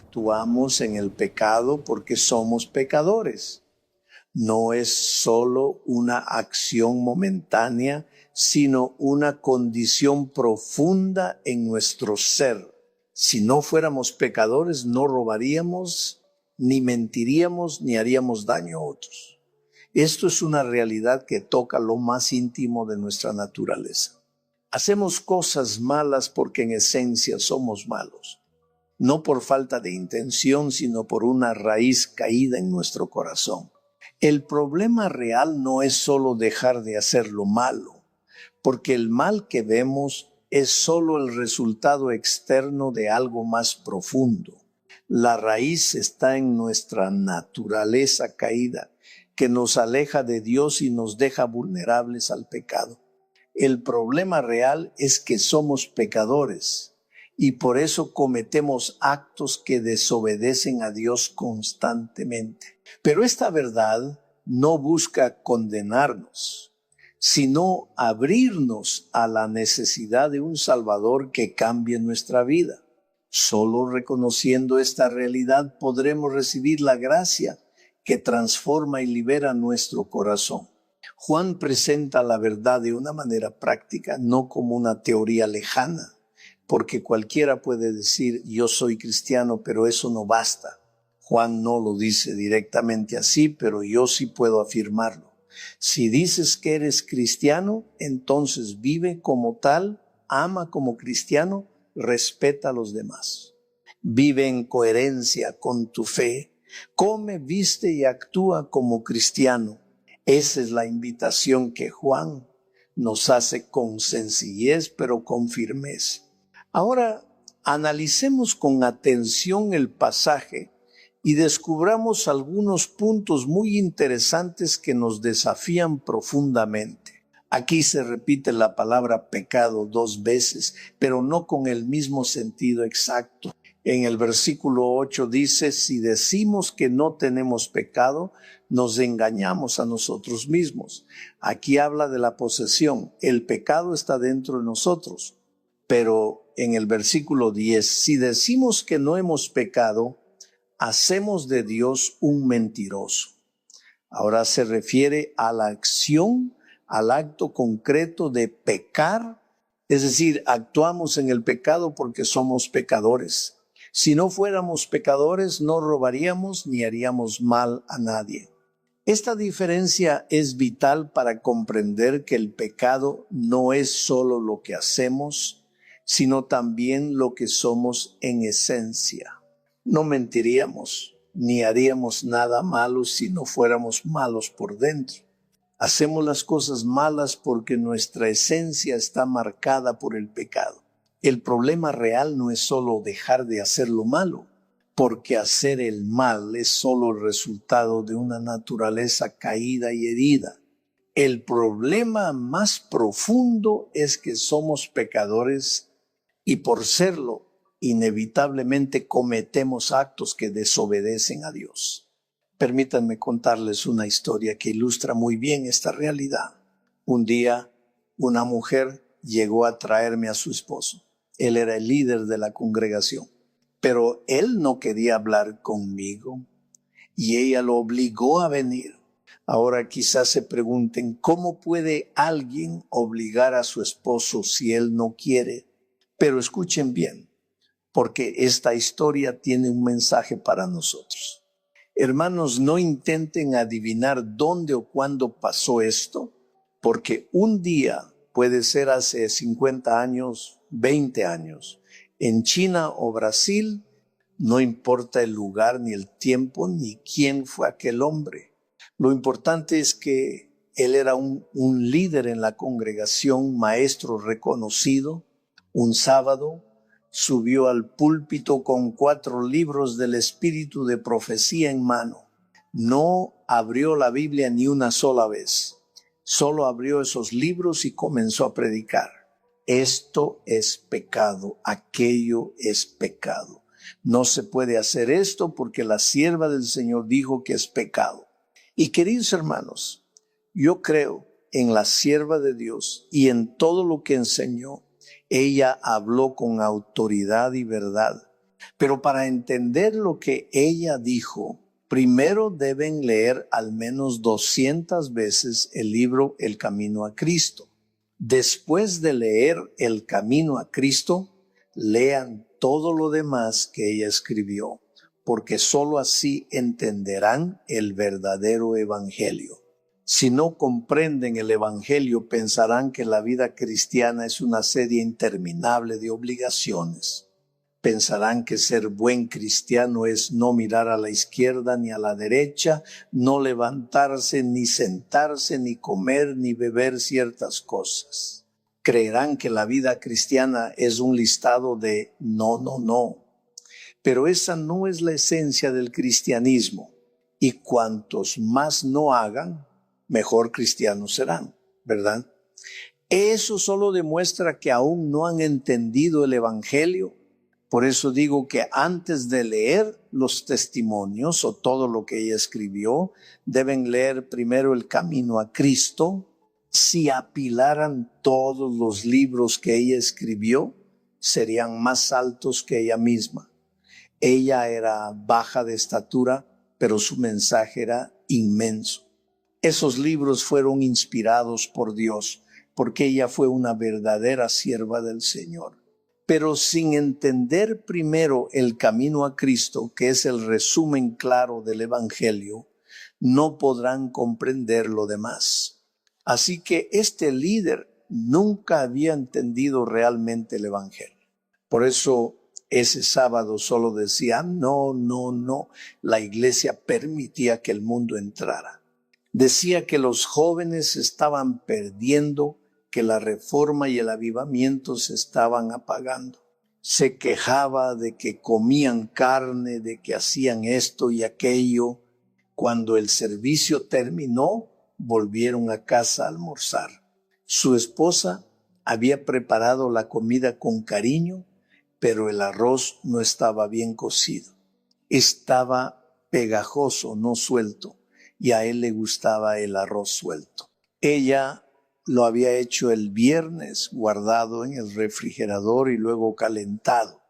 actuamos en el pecado porque somos pecadores. No es solo una acción momentánea, sino una condición profunda en nuestro ser. Si no fuéramos pecadores, no robaríamos, ni mentiríamos, ni haríamos daño a otros. Esto es una realidad que toca lo más íntimo de nuestra naturaleza. Hacemos cosas malas porque en esencia somos malos. No por falta de intención, sino por una raíz caída en nuestro corazón. El problema real no es solo dejar de hacer lo malo, porque el mal que vemos es solo el resultado externo de algo más profundo. La raíz está en nuestra naturaleza caída, que nos aleja de Dios y nos deja vulnerables al pecado. El problema real es que somos pecadores y por eso cometemos actos que desobedecen a Dios constantemente. Pero esta verdad no busca condenarnos, sino abrirnos a la necesidad de un Salvador que cambie nuestra vida. Solo reconociendo esta realidad podremos recibir la gracia que transforma y libera nuestro corazón. Juan presenta la verdad de una manera práctica, no como una teoría lejana, porque cualquiera puede decir yo soy cristiano, pero eso no basta. Juan no lo dice directamente así, pero yo sí puedo afirmarlo. Si dices que eres cristiano, entonces vive como tal, ama como cristiano, respeta a los demás. Vive en coherencia con tu fe, come, viste y actúa como cristiano. Esa es la invitación que Juan nos hace con sencillez, pero con firmeza. Ahora, analicemos con atención el pasaje y descubramos algunos puntos muy interesantes que nos desafían profundamente. Aquí se repite la palabra pecado 2 veces, pero no con el mismo sentido exacto. En el versículo 8 dice, si decimos que no tenemos pecado, nos engañamos a nosotros mismos. Aquí habla de la posesión. El pecado está dentro de nosotros. Pero en el versículo 10, si decimos que no hemos pecado, hacemos de Dios un mentiroso. Ahora se refiere a la acción, al acto concreto de pecar, es decir, actuamos en el pecado porque somos pecadores. Si no fuéramos pecadores, no robaríamos ni haríamos mal a nadie. Esta diferencia es vital para comprender que el pecado no es solo lo que hacemos, sino también lo que somos en esencia. No mentiríamos ni haríamos nada malo si no fuéramos malos por dentro. Hacemos las cosas malas porque nuestra esencia está marcada por el pecado. El problema real no es solo dejar de hacer lo malo, porque hacer el mal es solo el resultado de una naturaleza caída y herida. El problema más profundo es que somos pecadores y por serlo, inevitablemente cometemos actos que desobedecen a Dios. Permítanme contarles una historia que ilustra muy bien esta realidad. Un día, una mujer llegó a traerme a su esposo. Él era el líder de la congregación, pero él no quería hablar conmigo y ella lo obligó a venir. Ahora quizás se pregunten, ¿cómo puede alguien obligar a su esposo si él no quiere? Pero escuchen bien, porque esta historia tiene un mensaje para nosotros. Hermanos, no intenten adivinar dónde o cuándo pasó esto, porque un día puede ser hace 50 años, 20 años, en China o Brasil, no importa el lugar, ni el tiempo, ni quién fue aquel hombre. Lo importante es que él era un líder en la congregación, maestro reconocido. Un sábado subió al púlpito con 4 libros del espíritu de profecía en mano. No abrió la Biblia ni una sola vez. Solo abrió esos libros y comenzó a predicar. Esto es pecado, aquello es pecado. No se puede hacer esto porque la sierva del Señor dijo que es pecado. Y queridos hermanos, yo creo en la sierva de Dios y en todo lo que enseñó. Ella habló con autoridad y verdad. Pero para entender lo que ella dijo, primero deben leer al menos 200 veces el libro El Camino a Cristo. Después de leer El Camino a Cristo, lean todo lo demás que ella escribió, porque sólo así entenderán el verdadero evangelio. Si no comprenden el evangelio, pensarán que la vida cristiana es una serie interminable de obligaciones. Pensarán que ser buen cristiano es no mirar a la izquierda ni a la derecha, no levantarse, ni sentarse, ni comer, ni beber ciertas cosas. Creerán que la vida cristiana es un listado de no. Pero esa no es la esencia del cristianismo. Y cuantos más no hagan, mejor cristianos serán, ¿verdad? Eso solo demuestra que aún no han entendido el evangelio. Por eso digo que antes de leer los testimonios o todo lo que ella escribió, deben leer primero El Camino a Cristo. Si apilaran todos los libros que ella escribió, serían más altos que ella misma. Ella era baja de estatura, pero su mensaje era inmenso. Esos libros fueron inspirados por Dios, porque ella fue una verdadera sierva del Señor. Pero sin entender primero el camino a Cristo, que es el resumen claro del evangelio, no podrán comprender lo demás. Así que este líder nunca había entendido realmente el evangelio. Por eso ese sábado solo decía, no. La iglesia permitía que el mundo entrara. Decía que los jóvenes estaban perdiendo, que la reforma y el avivamiento se estaban apagando. Se quejaba de que comían carne, de que hacían esto y aquello. Cuando el servicio terminó, volvieron a casa a almorzar. Su esposa había preparado la comida con cariño, pero el arroz no estaba bien cocido. Estaba pegajoso, no suelto, y a él le gustaba el arroz suelto. Ella lo había hecho el viernes, guardado en el refrigerador y luego calentado.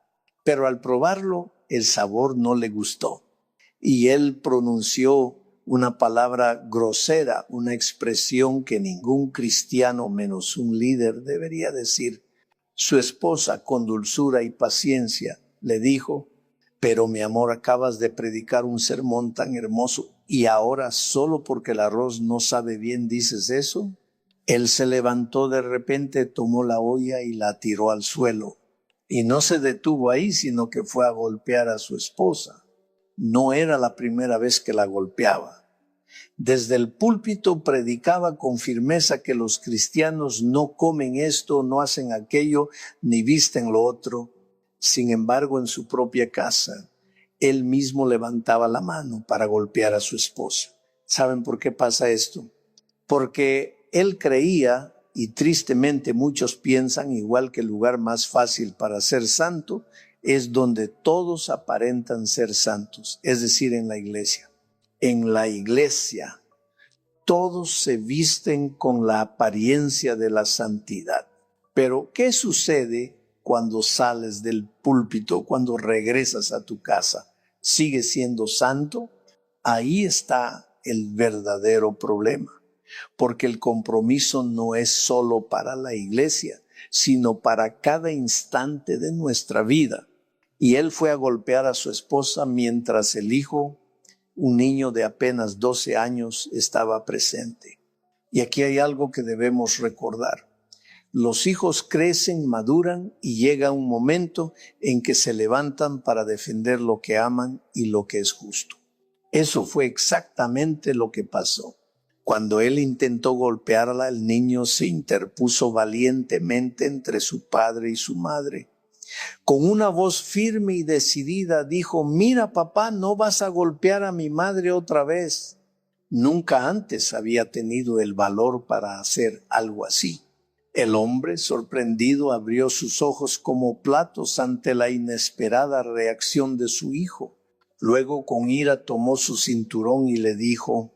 Pero al probarlo, el sabor no le gustó. Y él pronunció una palabra grosera, una expresión que ningún cristiano menos un líder debería decir. Su esposa, con dulzura y paciencia, le dijo, pero mi amor, acabas de predicar un sermón tan hermoso y ahora solo porque el arroz no sabe bien dices eso. Él se levantó de repente, tomó la olla y la tiró al suelo. Y no se detuvo ahí, sino que fue a golpear a su esposa. No era la primera vez que la golpeaba. Desde el púlpito predicaba con firmeza que los cristianos no comen esto, no hacen aquello, ni visten lo otro. Sin embargo, en su propia casa, él mismo levantaba la mano para golpear a su esposa. ¿Saben por qué pasa esto? Porque él creía, y tristemente muchos piensan, igual que el lugar más fácil para ser santo es donde todos aparentan ser santos, es decir, en la iglesia. En la iglesia, todos se visten con la apariencia de la santidad. Pero, ¿qué sucede cuando sales del púlpito, cuando regresas a tu casa? ¿Sigues siendo santo? Ahí está el verdadero problema. Porque el compromiso no es solo para la iglesia, sino para cada instante de nuestra vida. Y él fue a golpear a su esposa mientras el hijo, un niño de apenas 12 años, estaba presente. Y aquí hay algo que debemos recordar. Los hijos crecen, maduran y llega un momento en que se levantan para defender lo que aman y lo que es justo. Eso fue exactamente lo que pasó. Cuando él intentó golpearla, el niño se interpuso valientemente entre su padre y su madre. Con una voz firme y decidida dijo, mira papá, no vas a golpear a mi madre otra vez. Nunca antes había tenido el valor para hacer algo así. El hombre, sorprendido, abrió sus ojos como platos ante la inesperada reacción de su hijo. Luego, con ira, tomó su cinturón y le dijo,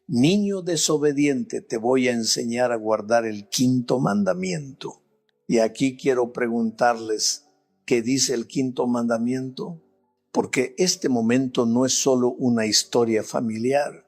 niño desobediente, te voy a enseñar a guardar el 5º mandamiento. Y aquí quiero preguntarles, qué dice el quinto mandamiento? Porque este momento no es solo una historia familiar,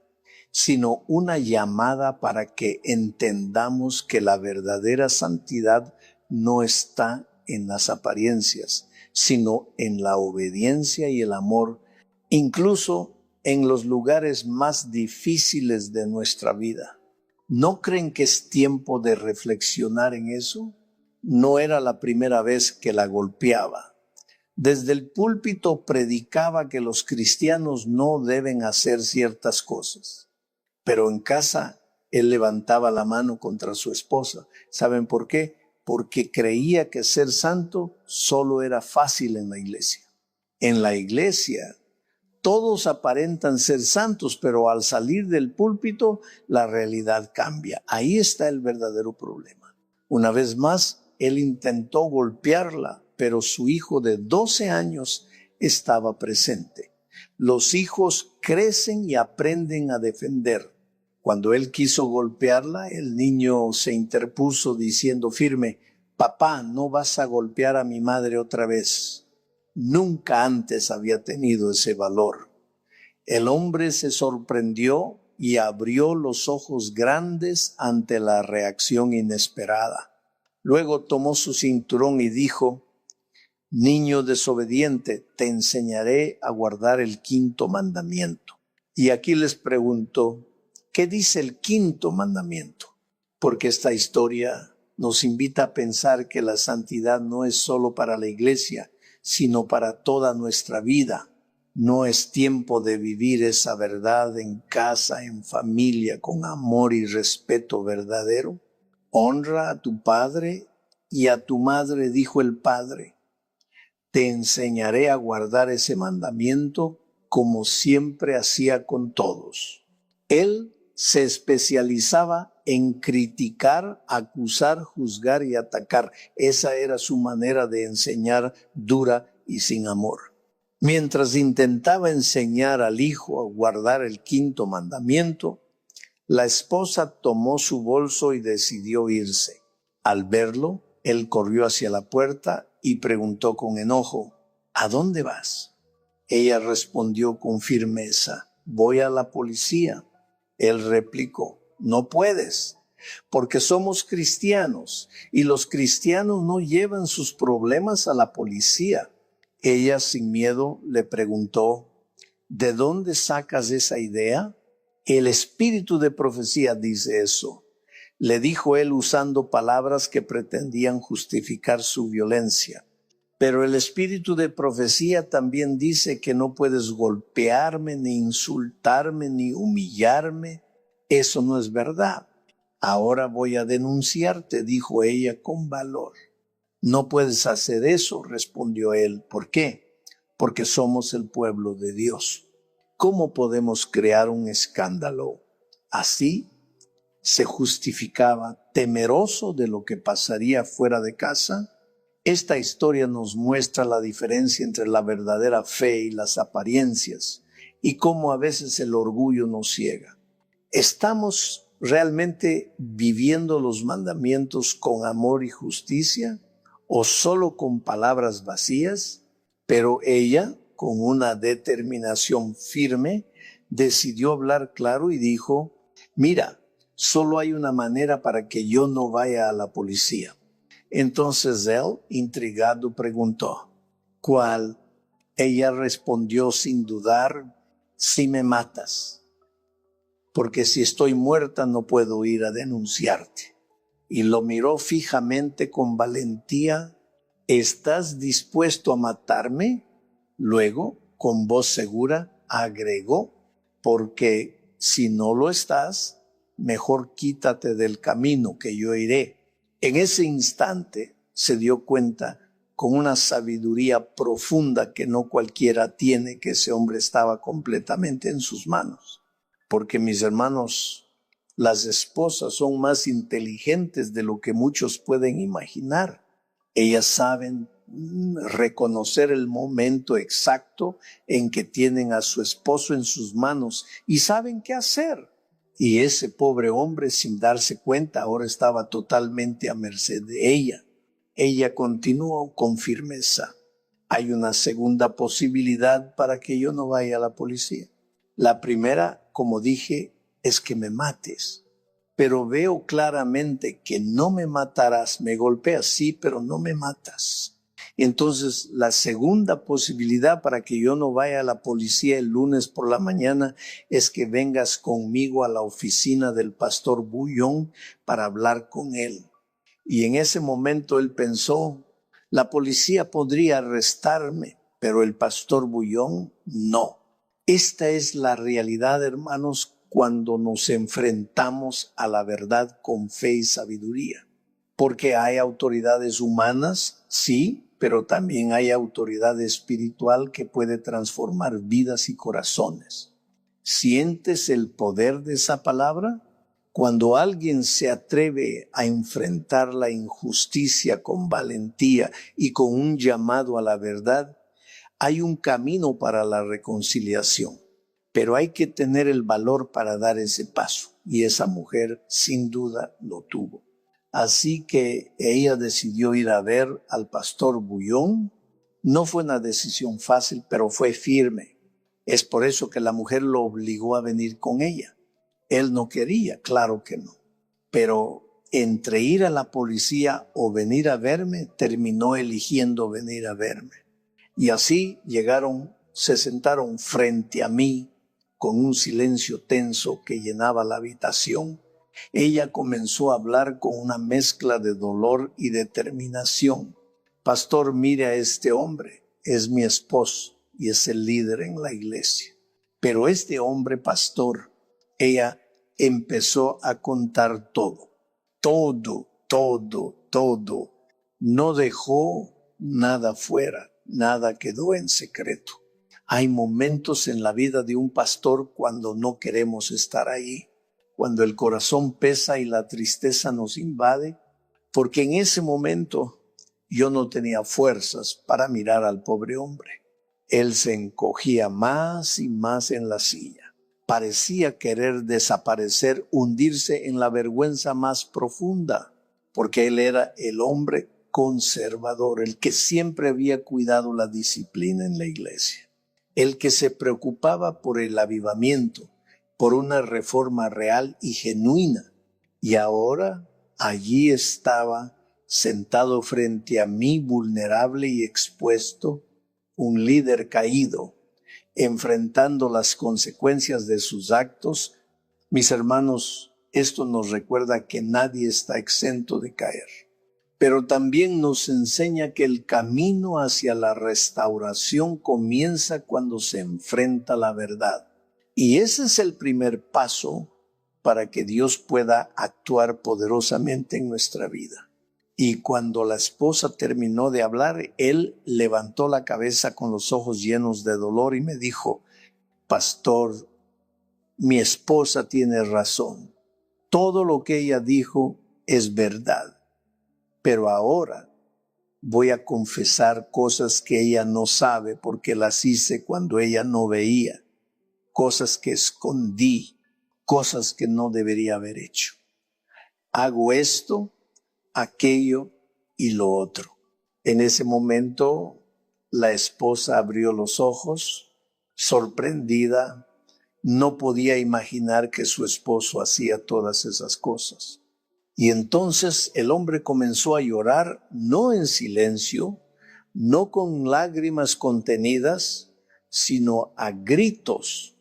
sino una llamada para que entendamos que la verdadera santidad no está en las apariencias, sino en la obediencia y el amor, incluso en los lugares más difíciles de nuestra vida. ¿No creen que es tiempo de reflexionar en eso? No era la primera vez que la golpeaba. Desde el púlpito predicaba que los cristianos no deben hacer ciertas cosas. Pero en casa, él levantaba la mano contra su esposa. ¿Saben por qué? Porque creía que ser santo solo era fácil en la iglesia. En la iglesia, todos aparentan ser santos, pero al salir del púlpito, la realidad cambia. Ahí está el verdadero problema. Una vez más, él intentó golpearla, pero su hijo de 12 años estaba presente. Los hijos crecen y aprenden a defender. Cuando él quiso golpearla, el niño se interpuso diciendo firme: papá, no vas a golpear a mi madre otra vez. Nunca antes había tenido ese valor. El hombre se sorprendió y abrió los ojos grandes ante la reacción inesperada. Luego tomó su cinturón y dijo: niño desobediente, te enseñaré a guardar el quinto mandamiento. Y aquí les pregunto, ¿qué dice el quinto mandamiento? Porque esta historia nos invita a pensar que la santidad no es solo para la iglesia, sino para toda nuestra vida. No es tiempo de vivir esa verdad en casa, en familia, con amor y respeto verdadero. Honra a tu padre y a tu madre, dijo el Padre. Te enseñaré a guardar ese mandamiento como siempre hacía con todos. Él se especializaba en criticar, acusar, juzgar y atacar. Esa era su manera de enseñar, dura y sin amor. Mientras intentaba enseñar al hijo a guardar el quinto mandamiento, la esposa tomó su bolso y decidió irse. Al verlo, él corrió hacia la puerta y preguntó con enojo: ¿a dónde vas? Ella respondió con firmeza: voy a la policía. Él replicó: no puedes, porque somos cristianos y los cristianos no llevan sus problemas a la policía. Ella sin miedo le preguntó: ¿de dónde sacas esa idea? El espíritu de profecía dice eso. Le dijo él usando palabras que pretendían justificar su violencia. Pero el espíritu de profecía también dice que no puedes golpearme, ni insultarme, ni humillarme. Eso no es verdad. Ahora voy a denunciarte, dijo ella con valor. No puedes hacer eso, respondió él. ¿Por qué? Porque somos el pueblo de Dios. ¿Cómo podemos crear un escándalo? Así se justificaba, temeroso de lo que pasaría fuera de casa. Esta historia nos muestra la diferencia entre la verdadera fe y las apariencias, y cómo a veces el orgullo nos ciega. ¿Estamos realmente viviendo los mandamientos con amor y justicia, o solo con palabras vacías? Pero ella, con una determinación firme, decidió hablar claro y dijo: mira, solo hay una manera para que yo no vaya a la policía. Entonces él, intrigado, preguntó: ¿cuál? Ella respondió sin dudar: si me matas, porque si estoy muerta no puedo ir a denunciarte. Y lo miró fijamente con valentía: ¿estás dispuesto a matarme? Luego, con voz segura, agregó: porque si no lo estás, mejor quítate del camino que yo iré. En ese instante se dio cuenta, con una sabiduría profunda que no cualquiera tiene, que ese hombre estaba completamente en sus manos. Porque, mis hermanos, las esposas son más inteligentes de lo que muchos pueden imaginar. Ellas saben reconocer el momento exacto en que tienen a su esposo en sus manos y saben qué hacer. Y ese pobre hombre, sin darse cuenta, ahora estaba totalmente a merced de ella. Ella continuó con firmeza: Hay una segunda posibilidad para que yo no vaya a la policía. La primera, como dije, es que me mates. Pero veo claramente que no me matarás, me golpeas, sí, pero no me matas. Entonces, la segunda posibilidad para que yo no vaya a la policía el lunes por la mañana es que vengas conmigo a la oficina del pastor Bullón para hablar con él. Y en ese momento él pensó, la policía podría arrestarme, pero el pastor Bullón no. Esta es la realidad, hermanos, cuando nos enfrentamos a la verdad con fe y sabiduría. Porque hay autoridades humanas, sí, pero también hay autoridad espiritual que puede transformar vidas y corazones. ¿Sientes el poder de esa palabra? Cuando alguien se atreve a enfrentar la injusticia con valentía y con un llamado a la verdad, hay un camino para la reconciliación, pero hay que tener el valor para dar ese paso, y esa mujer sin duda lo tuvo. Así que ella decidió ir a ver al pastor Bullón. No fue una decisión fácil, pero fue firme. Es por eso que la mujer lo obligó a venir con ella. Él no quería, claro que no. Pero entre ir a la policía o venir a verme, terminó eligiendo venir a verme. Y así se sentaron frente a mí con un silencio tenso que llenaba la habitación. Ella comenzó a hablar con una mezcla de dolor y determinación. Pastor, mire a este hombre, es mi esposo y es el líder en la iglesia. Pero este hombre, pastor, ella empezó a contar todo. No dejó nada fuera, nada quedó en secreto. Hay momentos en la vida de un pastor cuando no queremos estar ahí, cuando el corazón pesa y la tristeza nos invade, porque en ese momento yo no tenía fuerzas para mirar al pobre hombre. Él se encogía más y más en la silla. Parecía querer desaparecer, hundirse en la vergüenza más profunda, porque él era el hombre conservador, el que siempre había cuidado la disciplina en la iglesia, el que se preocupaba por el avivamiento, por una reforma real y genuina. Y ahora allí estaba, sentado frente a mí, vulnerable y expuesto, un líder caído, enfrentando las consecuencias de sus actos. Mis hermanos, esto nos recuerda que nadie está exento de caer, pero también nos enseña que el camino hacia la restauración comienza cuando se enfrenta la verdad. Y ese es el primer paso para que Dios pueda actuar poderosamente en nuestra vida. Y cuando la esposa terminó de hablar, él levantó la cabeza con los ojos llenos de dolor y me dijo, pastor, mi esposa tiene razón. Todo lo que ella dijo es verdad. Pero ahora voy a confesar cosas que ella no sabe porque las hice cuando ella no veía, cosas que escondí, cosas que no debería haber hecho. Hago esto, aquello y lo otro. En ese momento la esposa abrió los ojos, sorprendida, no podía imaginar que su esposo hacía todas esas cosas. Y entonces el hombre comenzó a llorar, no en silencio, no con lágrimas contenidas, sino a gritos.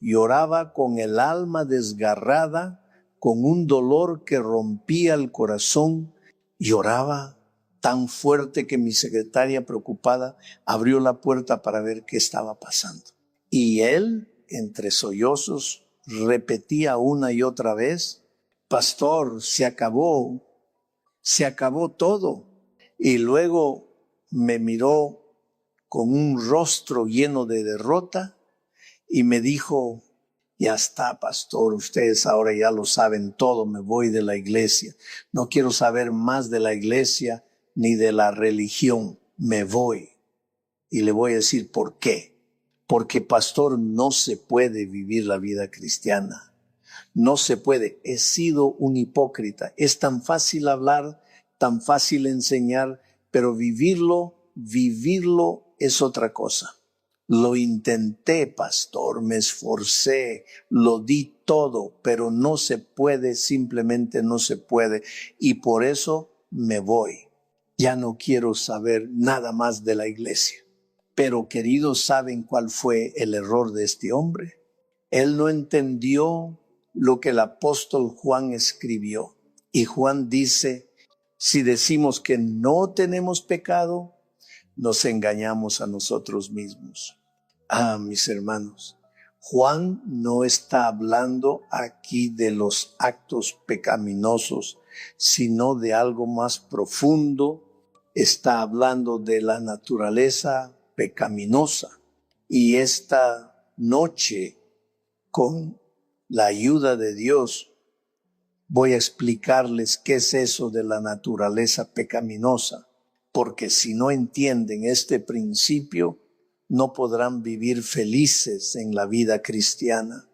Lloraba con el alma desgarrada, con un dolor que rompía el corazón. Lloraba tan fuerte que mi secretaria, preocupada, abrió la puerta para ver qué estaba pasando. Y él, entre sollozos, repetía una y otra vez, pastor, se acabó todo. Y luego me miró con un rostro lleno de derrota y me dijo, ya está, pastor, ustedes ahora ya lo saben todo, me voy de la iglesia. No quiero saber más de la iglesia ni de la religión, me voy. Y le voy a decir por qué. Porque, pastor, no se puede vivir la vida cristiana. No se puede. He sido un hipócrita. Es tan fácil hablar, tan fácil enseñar, pero vivirlo es otra cosa. Lo intenté, pastor, me esforcé, lo di todo, pero no se puede, simplemente no se puede. Y por eso me voy. Ya no quiero saber nada más de la iglesia. Pero queridos, ¿saben cuál fue el error de este hombre? Él no entendió lo que el apóstol Juan escribió. Y Juan dice, si decimos que no tenemos pecado, nos engañamos a nosotros mismos. Mis hermanos, Juan no está hablando aquí de los actos pecaminosos, sino de algo más profundo. Está hablando de la naturaleza pecaminosa. Y esta noche, con la ayuda de Dios, voy a explicarles qué es eso de la naturaleza pecaminosa, porque si no entienden este principio, no podrán vivir felices en la vida cristiana.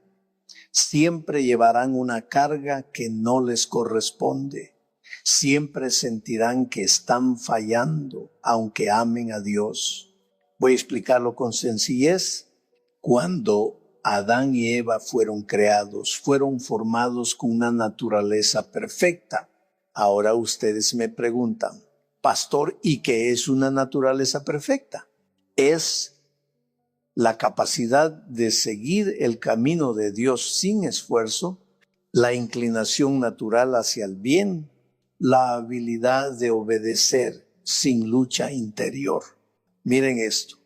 Siempre llevarán una carga que no les corresponde. Siempre sentirán que están fallando, aunque amen a Dios. Voy a explicarlo con sencillez. Cuando Adán y Eva fueron creados, fueron formados con una naturaleza perfecta. Ahora ustedes me preguntan, pastor, ¿y qué es una naturaleza perfecta? Es la capacidad de seguir el camino de Dios sin esfuerzo, la inclinación natural hacia el bien, la habilidad de obedecer sin lucha interior. Miren esto,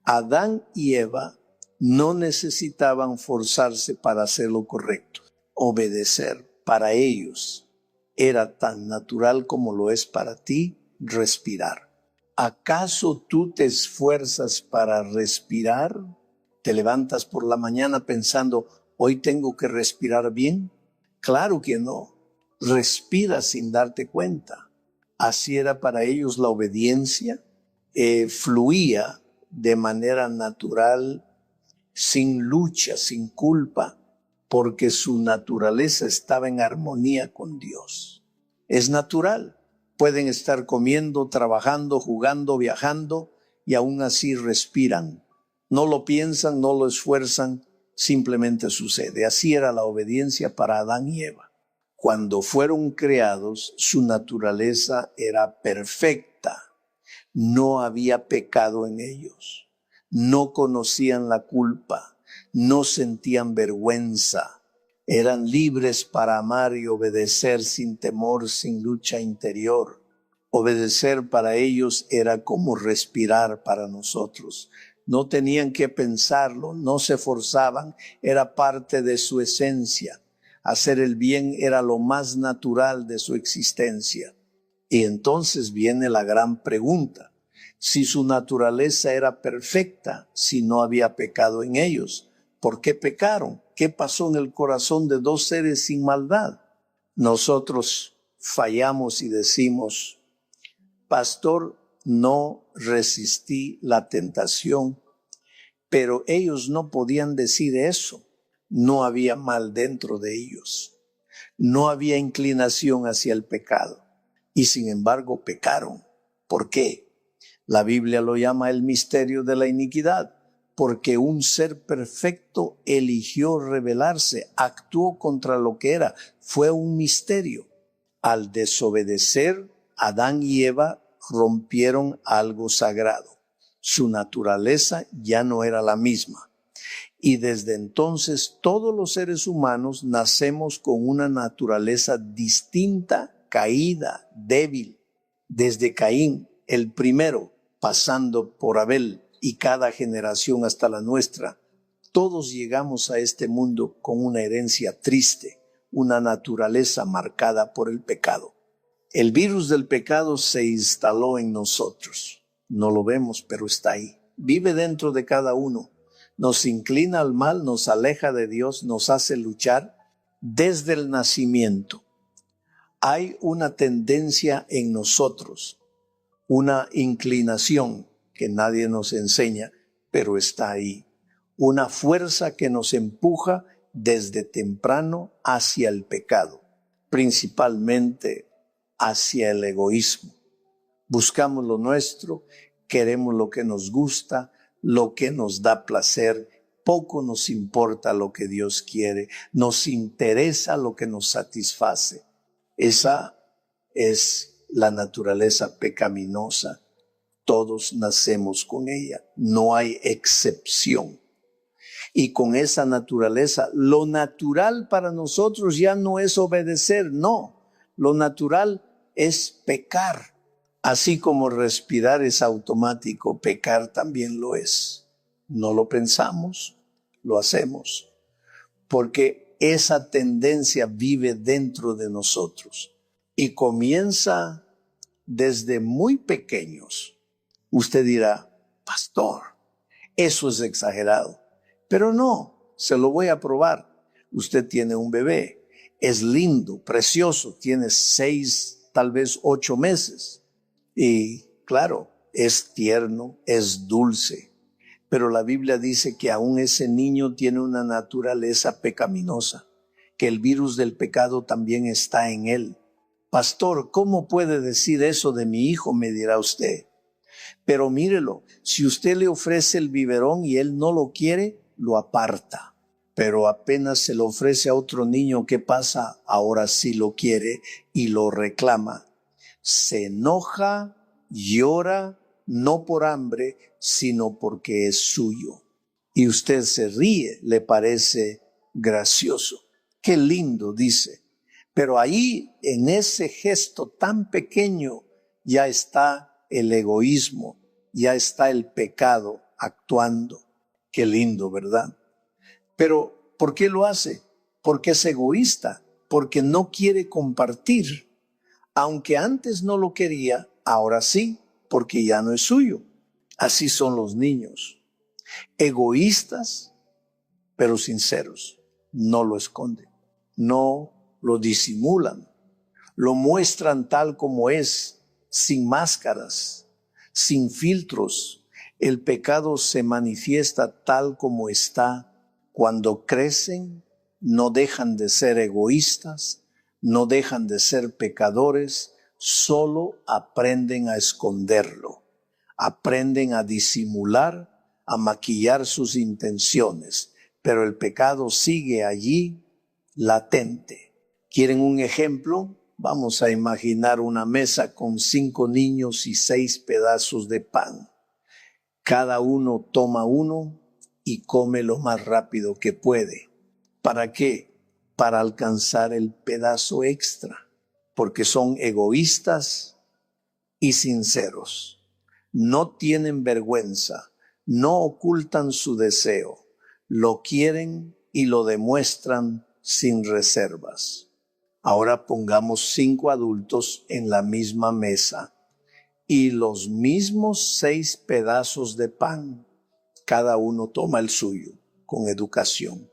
Adán y Eva no necesitaban forzarse para hacer lo correcto. Obedecer para ellos era tan natural como lo es para ti respirar. ¿Acaso tú te esfuerzas para respirar? ¿Te levantas por la mañana pensando, hoy tengo que respirar bien? Claro que no. Respira sin darte cuenta. Así era para ellos la obediencia. Fluía de manera natural, sin lucha, sin culpa, porque su naturaleza estaba en armonía con Dios. Es natural. Pueden estar comiendo, trabajando, jugando, viajando y aún así respiran. No lo piensan, no lo esfuerzan, simplemente sucede. Así era la obediencia para Adán y Eva. Cuando fueron creados, su naturaleza era perfecta. No había pecado en ellos. No conocían la culpa. No sentían vergüenza. Eran libres para amar y obedecer sin temor, sin lucha interior. Obedecer para ellos era como respirar para nosotros. No tenían que pensarlo, no se forzaban, era parte de su esencia. Hacer el bien era lo más natural de su existencia. Y entonces viene la gran pregunta. Si su naturaleza era perfecta, si no había pecado en ellos, ¿por qué pecaron? ¿Qué pasó en el corazón de dos seres sin maldad? Nosotros fallamos y decimos, pastor, no resistí la tentación, pero ellos no podían decir eso. No había mal dentro de ellos. No había inclinación hacia el pecado. Y sin embargo pecaron. ¿Por qué? La Biblia lo llama el misterio de la iniquidad. Porque un ser perfecto eligió rebelarse, actuó contra lo que era. Fue un misterio. Al desobedecer, Adán y Eva rompieron algo sagrado. Su naturaleza ya no era la misma. Y desde entonces todos los seres humanos nacemos con una naturaleza distinta, caída, débil. Desde Caín, el primero, pasando por Abel, y cada generación hasta la nuestra, todos llegamos a este mundo con una herencia triste, una naturaleza marcada por el pecado. El virus del pecado se instaló en nosotros. No lo vemos, pero está ahí. Vive dentro de cada uno. Nos inclina al mal, nos aleja de Dios, nos hace luchar desde el nacimiento. Hay una tendencia en nosotros, una inclinación que nadie nos enseña, pero está ahí. Una fuerza que nos empuja desde temprano hacia el pecado, principalmente hacia el egoísmo. Buscamos lo nuestro, queremos lo que nos gusta, lo que nos da placer, poco nos importa lo que Dios quiere, nos interesa lo que nos satisface. Esa es la naturaleza pecaminosa. Todos nacemos con ella, no hay excepción. Y con esa naturaleza, lo natural para nosotros ya no es obedecer, no. Lo natural es pecar. Así como respirar es automático, pecar también lo es. No lo pensamos, lo hacemos. Porque esa tendencia vive dentro de nosotros. Y comienza desde muy pequeños. Usted dirá, pastor, eso es exagerado. Pero no, se lo voy a probar. Usted tiene un bebé, es lindo, precioso, tiene 6, tal vez 8 meses. Y claro, es tierno, es dulce. Pero la Biblia dice que aún ese niño tiene una naturaleza pecaminosa, que el virus del pecado también está en él. Pastor, ¿cómo puede decir eso de mi hijo?, me dirá usted. Pero mírelo, si usted le ofrece el biberón y él no lo quiere, lo aparta. Pero apenas se lo ofrece a otro niño, ¿qué pasa? Ahora sí lo quiere y lo reclama. Se enoja, llora, no por hambre, sino porque es suyo. Y usted se ríe, le parece gracioso. Qué lindo, dice. Pero ahí, en ese gesto tan pequeño, ya está el egoísmo, ya está el pecado actuando. Qué lindo, ¿verdad? Pero, ¿por qué lo hace? Porque es egoísta, porque no quiere compartir. Aunque antes no lo quería, ahora sí, porque ya no es suyo. Así son los niños. Egoístas, pero sinceros. No lo esconden, no lo disimulan. Lo muestran tal como es, sin máscaras, sin filtros. El pecado se manifiesta tal como está. Cuando crecen, no dejan de ser egoístas, no dejan de ser pecadores, solo aprenden a esconderlo, aprenden a disimular, a maquillar sus intenciones, pero el pecado sigue allí, latente. ¿Quieren un ejemplo? Vamos a imaginar una mesa con 5 niños y 6 pedazos de pan. Cada uno toma uno y come lo más rápido que puede. ¿Para qué? Para alcanzar el pedazo extra, porque son egoístas y sinceros. No tienen vergüenza, no ocultan su deseo, lo quieren y lo demuestran sin reservas. Ahora pongamos 5 adultos en la misma mesa y los mismos 6 pedazos de pan. Cada uno toma el suyo, con educación,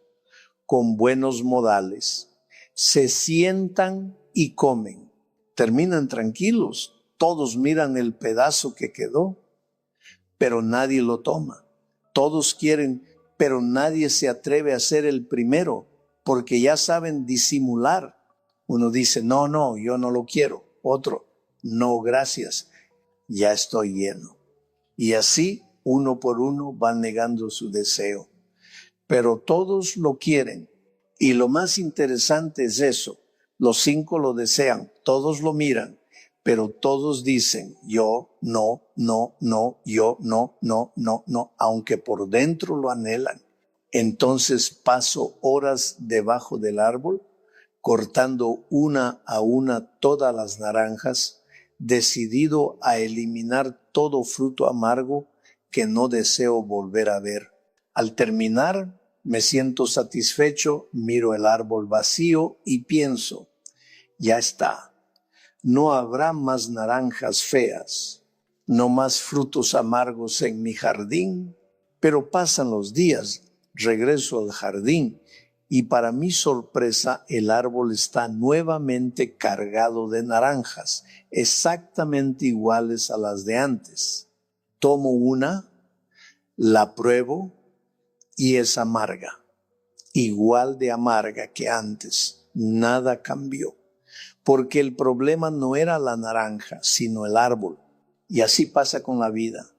con buenos modales. Se sientan y comen. Terminan tranquilos. Todos miran el pedazo que quedó, pero nadie lo toma. Todos quieren, pero nadie se atreve a ser el primero, porque ya saben disimular. Uno dice, no, yo no lo quiero. Otro, no, gracias, ya estoy lleno. Y así, uno por uno, van negando su deseo. Pero todos lo quieren. Y lo más interesante es eso. Los 5 lo desean, todos lo miran, pero todos dicen, yo no, yo no, aunque por dentro lo anhelan. Entonces paso horas debajo del árbol, cortando una a una todas las naranjas, decidido a eliminar todo fruto amargo que no deseo volver a ver. Al terminar, me siento satisfecho, miro el árbol vacío y pienso, ya está, no habrá más naranjas feas, no más frutos amargos en mi jardín, pero pasan los días, regreso al jardín y para mi sorpresa el árbol está nuevamente cargado de naranjas, exactamente iguales a las de antes. Tomo una, la pruebo y es amarga, igual de amarga que antes. Nada cambió, porque el problema no era la naranja, sino el árbol. Y así pasa con la vida.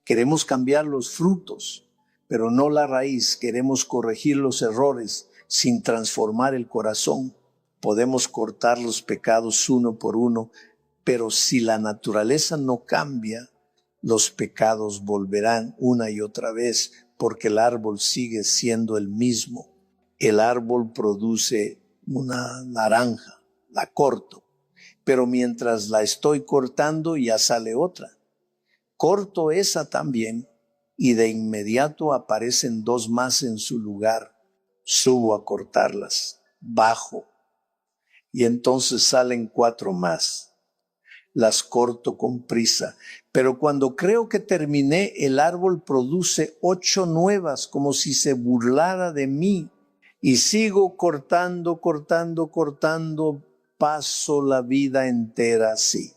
Queremos cambiar los frutos, pero no la raíz. Queremos corregir los errores sin transformar el corazón. Podemos cortar los pecados uno por uno, pero si la naturaleza no cambia, los pecados volverán una y otra vez, porque el árbol sigue siendo el mismo. El árbol produce una naranja, la corto, pero mientras la estoy cortando ya sale otra. Corto esa también y de inmediato aparecen dos más en su lugar. Subo a cortarlas, bajo y entonces salen 4 más. Las corto con prisa, pero cuando creo que terminé, el árbol produce 8 nuevas, como si se burlara de mí. Y sigo cortando, paso la vida entera así.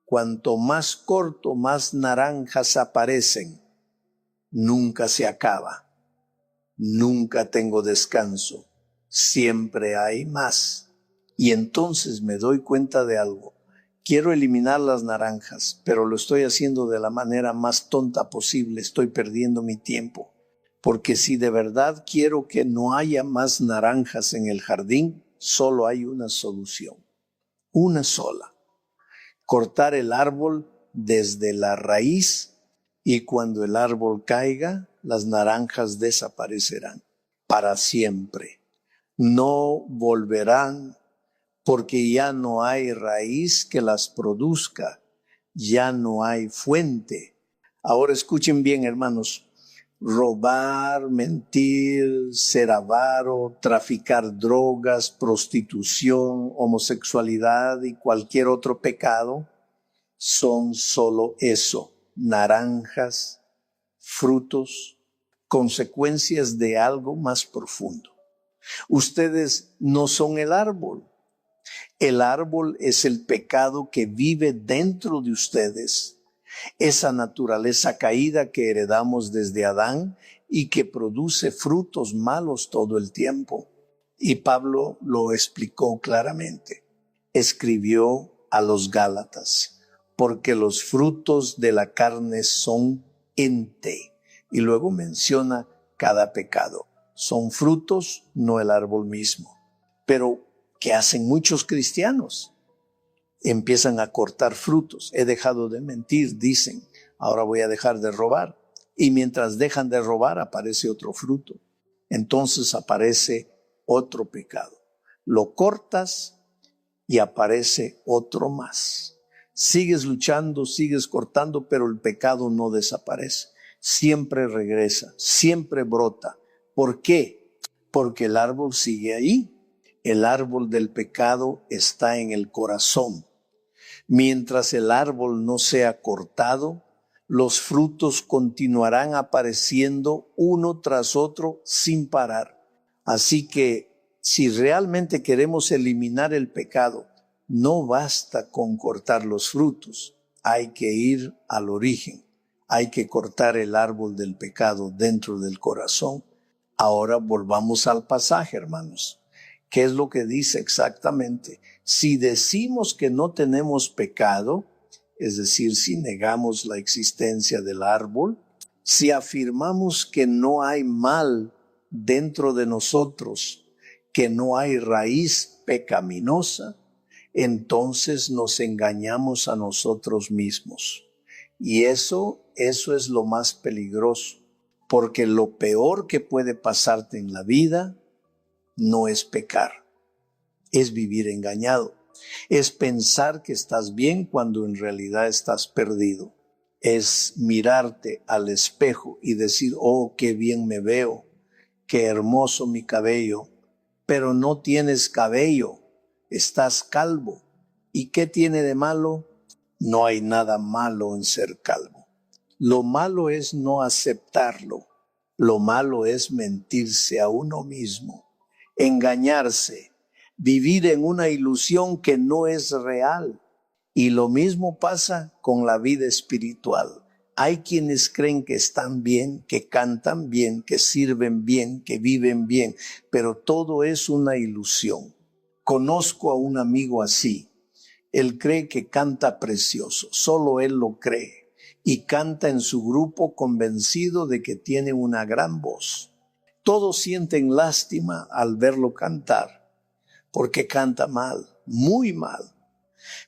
Cuanto más corto, más naranjas aparecen. Nunca se acaba. Nunca tengo descanso. Siempre hay más. Y entonces me doy cuenta de algo. Quiero eliminar las naranjas, pero lo estoy haciendo de la manera más tonta posible. Estoy perdiendo mi tiempo. Porque si de verdad quiero que no haya más naranjas en el jardín, solo hay una solución. Una sola. Cortar el árbol desde la raíz y cuando el árbol caiga, las naranjas desaparecerán para siempre. No volverán porque ya no hay raíz que las produzca, ya no hay fuente. Ahora escuchen bien, hermanos. Robar, mentir, ser avaro, traficar drogas, prostitución, homosexualidad y cualquier otro pecado son solo eso, naranjas, frutos, consecuencias de algo más profundo. Ustedes no son el árbol. El árbol es el pecado que vive dentro de ustedes. Esa naturaleza caída que heredamos desde Adán y que produce frutos malos todo el tiempo. Y Pablo lo explicó claramente. Escribió a los Gálatas, porque los frutos de la carne son ente. Y luego menciona cada pecado. Son frutos, no el árbol mismo. Pero, ¿qué hacen muchos cristianos? Empiezan a cortar frutos. He dejado de mentir, dicen. Ahora voy a dejar de robar. Y mientras dejan de robar, aparece otro fruto. Entonces aparece otro pecado. Lo cortas y aparece otro más. Sigues luchando, sigues cortando, pero el pecado no desaparece. Siempre regresa, siempre brota. ¿Por qué? Porque el árbol sigue ahí. El árbol del pecado está en el corazón. Mientras el árbol no sea cortado, los frutos continuarán apareciendo uno tras otro sin parar. Así que si realmente queremos eliminar el pecado, no basta con cortar los frutos. Hay que ir al origen. Hay que cortar el árbol del pecado dentro del corazón. Ahora volvamos al pasaje, hermanos. ¿Qué es lo que dice exactamente? Si decimos que no tenemos pecado, es decir, si negamos la existencia del árbol, si afirmamos que no hay mal dentro de nosotros, que no hay raíz pecaminosa, entonces nos engañamos a nosotros mismos. Y eso es lo más peligroso, porque lo peor que puede pasarte en la vida no es pecar, es vivir engañado, es pensar que estás bien cuando en realidad estás perdido, es mirarte al espejo y decir, oh, qué bien me veo, qué hermoso mi cabello, pero no tienes cabello, estás calvo. ¿Y qué tiene de malo? No hay nada malo en ser calvo. Lo malo es no aceptarlo, lo malo es mentirse a uno mismo. Engañarse, vivir en una ilusión que no es real. Y lo mismo pasa con la vida espiritual. Hay quienes creen que están bien, que cantan bien, que sirven bien, que viven bien, pero todo es una ilusión. Conozco a un amigo así. Él cree que canta precioso, solo él lo cree. y canta en su grupo convencido de que tiene una gran voz. Todos sienten lástima al verlo cantar, porque canta mal, muy mal,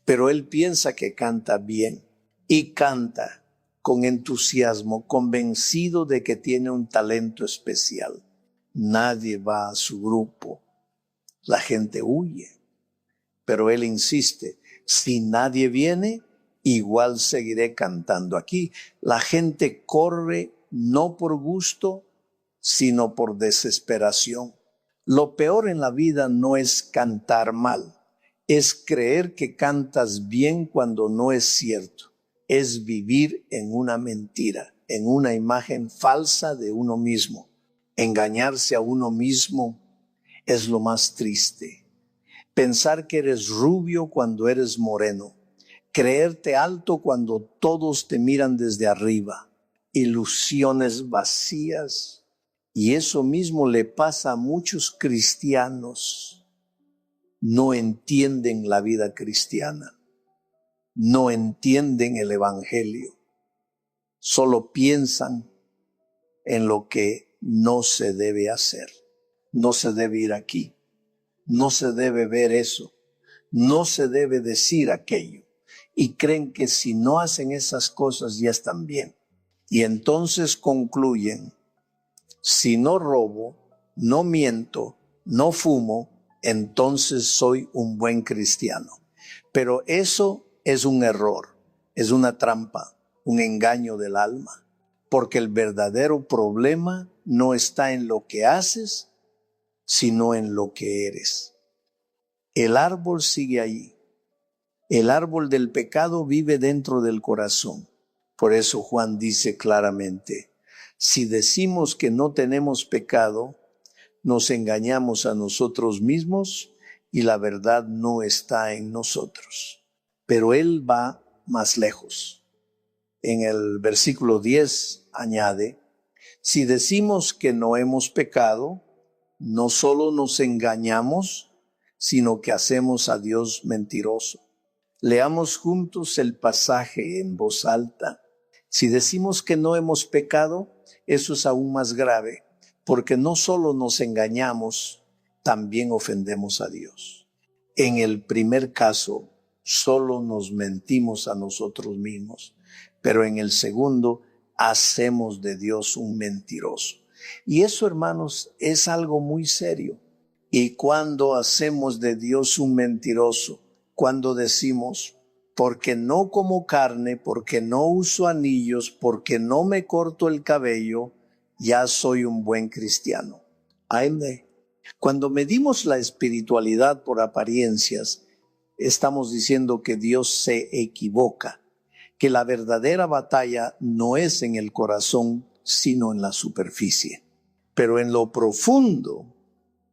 pero él piensa que canta bien y canta con entusiasmo, convencido de que tiene un talento especial. Nadie va a su grupo, la gente huye, pero él insiste, si nadie viene, igual seguiré cantando aquí. La gente corre no por gusto, sino por desesperación. Lo peor en la vida no es cantar mal, es creer que cantas bien cuando no es cierto. Es vivir en una mentira, en una imagen falsa de uno mismo. Engañarse a uno mismo es lo más triste. Pensar que eres rubio cuando eres moreno. Creerte alto cuando todos te miran desde arriba. Ilusiones vacías. Y eso mismo le pasa a muchos cristianos. No entienden la vida cristiana. No entienden el evangelio. Solo piensan en lo que no se debe hacer. No se debe ir aquí. No se debe ver eso. No se debe decir aquello. Y creen que si no hacen esas cosas ya están bien. Y entonces concluyen, si no robo, no miento, no fumo, entonces soy un buen cristiano. Pero eso es un error, es una trampa, un engaño del alma. Porque el verdadero problema no está en lo que haces, sino en lo que eres. El árbol sigue allí. El árbol del pecado vive dentro del corazón. Por eso Juan dice claramente, si decimos que no tenemos pecado, nos engañamos a nosotros mismos y la verdad no está en nosotros. Pero él va más lejos. En el versículo 10 añade, si decimos que no hemos pecado, no solo nos engañamos, sino que hacemos a Dios mentiroso. Leamos juntos el pasaje en voz alta. Si decimos que no hemos pecado, eso es aún más grave, porque no solo nos engañamos, también ofendemos a Dios. En el primer caso, solo nos mentimos a nosotros mismos, pero en el segundo, hacemos de Dios un mentiroso. Y eso, hermanos, es algo muy serio. Y cuando hacemos de Dios un mentiroso, cuando decimos, porque no como carne, porque no uso anillos, porque no me corto el cabello, ya soy un buen cristiano. Cuando medimos la espiritualidad por apariencias, estamos diciendo que Dios se equivoca, que la verdadera batalla no es en el corazón, sino en la superficie. Pero en lo profundo,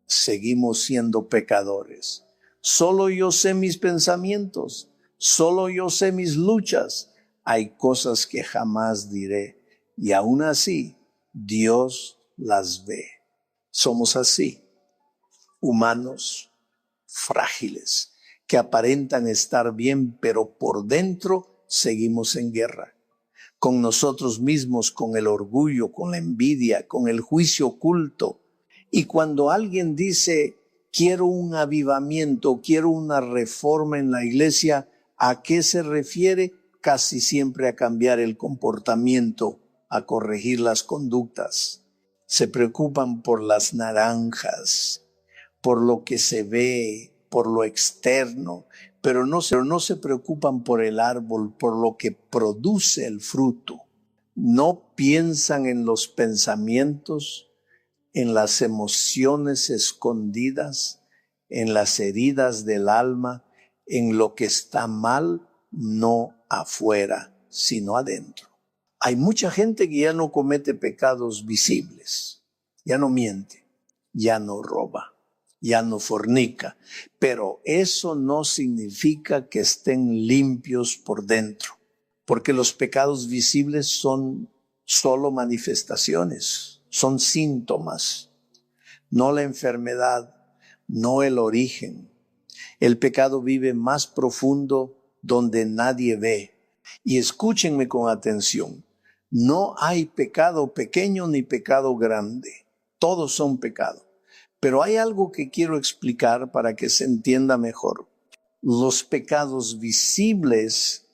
seguimos siendo pecadores. Solo yo sé mis pensamientos, solo yo sé mis luchas. Hay cosas que jamás diré y aún así Dios las ve. Somos así, humanos frágiles, que aparentan estar bien, pero por dentro seguimos en guerra. Con nosotros mismos, con el orgullo, con la envidia, con el juicio oculto. Y cuando alguien dice, quiero un avivamiento, quiero una reforma en la iglesia, ¿a qué se refiere? Casi siempre a cambiar el comportamiento, a corregir las conductas. Se preocupan por las naranjas, por lo que se ve, por lo externo, pero no se preocupan por el árbol, por lo que produce el fruto. No piensan en los pensamientos, en las emociones escondidas, en las heridas del alma, en lo que está mal, no afuera, sino adentro. Hay mucha gente que ya no comete pecados visibles, ya no miente, ya no roba, ya no fornica, pero eso no significa que estén limpios por dentro, porque los pecados visibles son solo manifestaciones, son síntomas, no la enfermedad, no el origen. El pecado vive más profundo donde nadie ve. Y escúchenme con atención. No hay pecado pequeño ni pecado grande. Todos son pecado. Pero hay algo que quiero explicar para que se entienda mejor. Los pecados visibles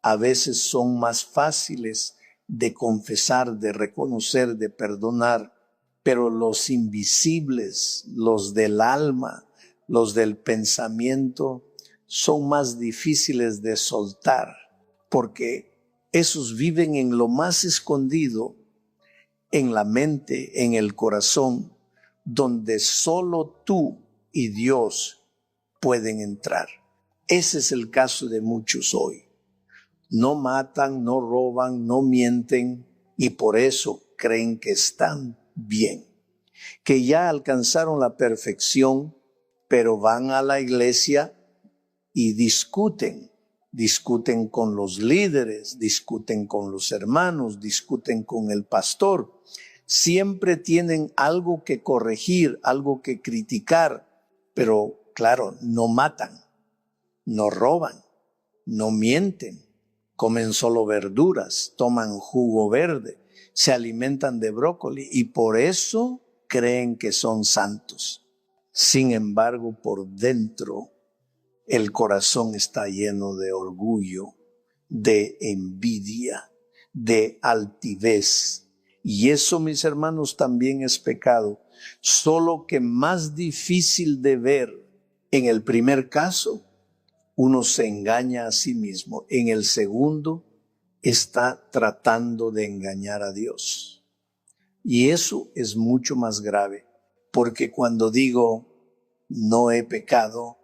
a veces son más fáciles de confesar, de reconocer, de perdonar, pero los invisibles, los del alma, los del pensamiento, son más difíciles de soltar, porque esos viven en lo más escondido, en la mente, en el corazón, donde solo tú y Dios pueden entrar. Ese es el caso de muchos hoy. No matan, no roban, no mienten y por eso creen que están bien, que ya alcanzaron la perfección, pero van a la iglesia y discuten con los líderes, discuten con los hermanos, discuten con el pastor. Siempre tienen algo que corregir, algo que criticar, pero claro, no matan, no roban, no mienten, comen solo verduras, toman jugo verde, se alimentan de brócoli y por eso creen que son santos. Sin embargo, por dentro, el corazón está lleno de orgullo, de envidia, de altivez. Y eso, mis hermanos, también es pecado, solo que más difícil de ver. En el primer caso, uno se engaña a sí mismo. En el segundo, está tratando de engañar a Dios. Y eso es mucho más grave, porque cuando digo no he pecado,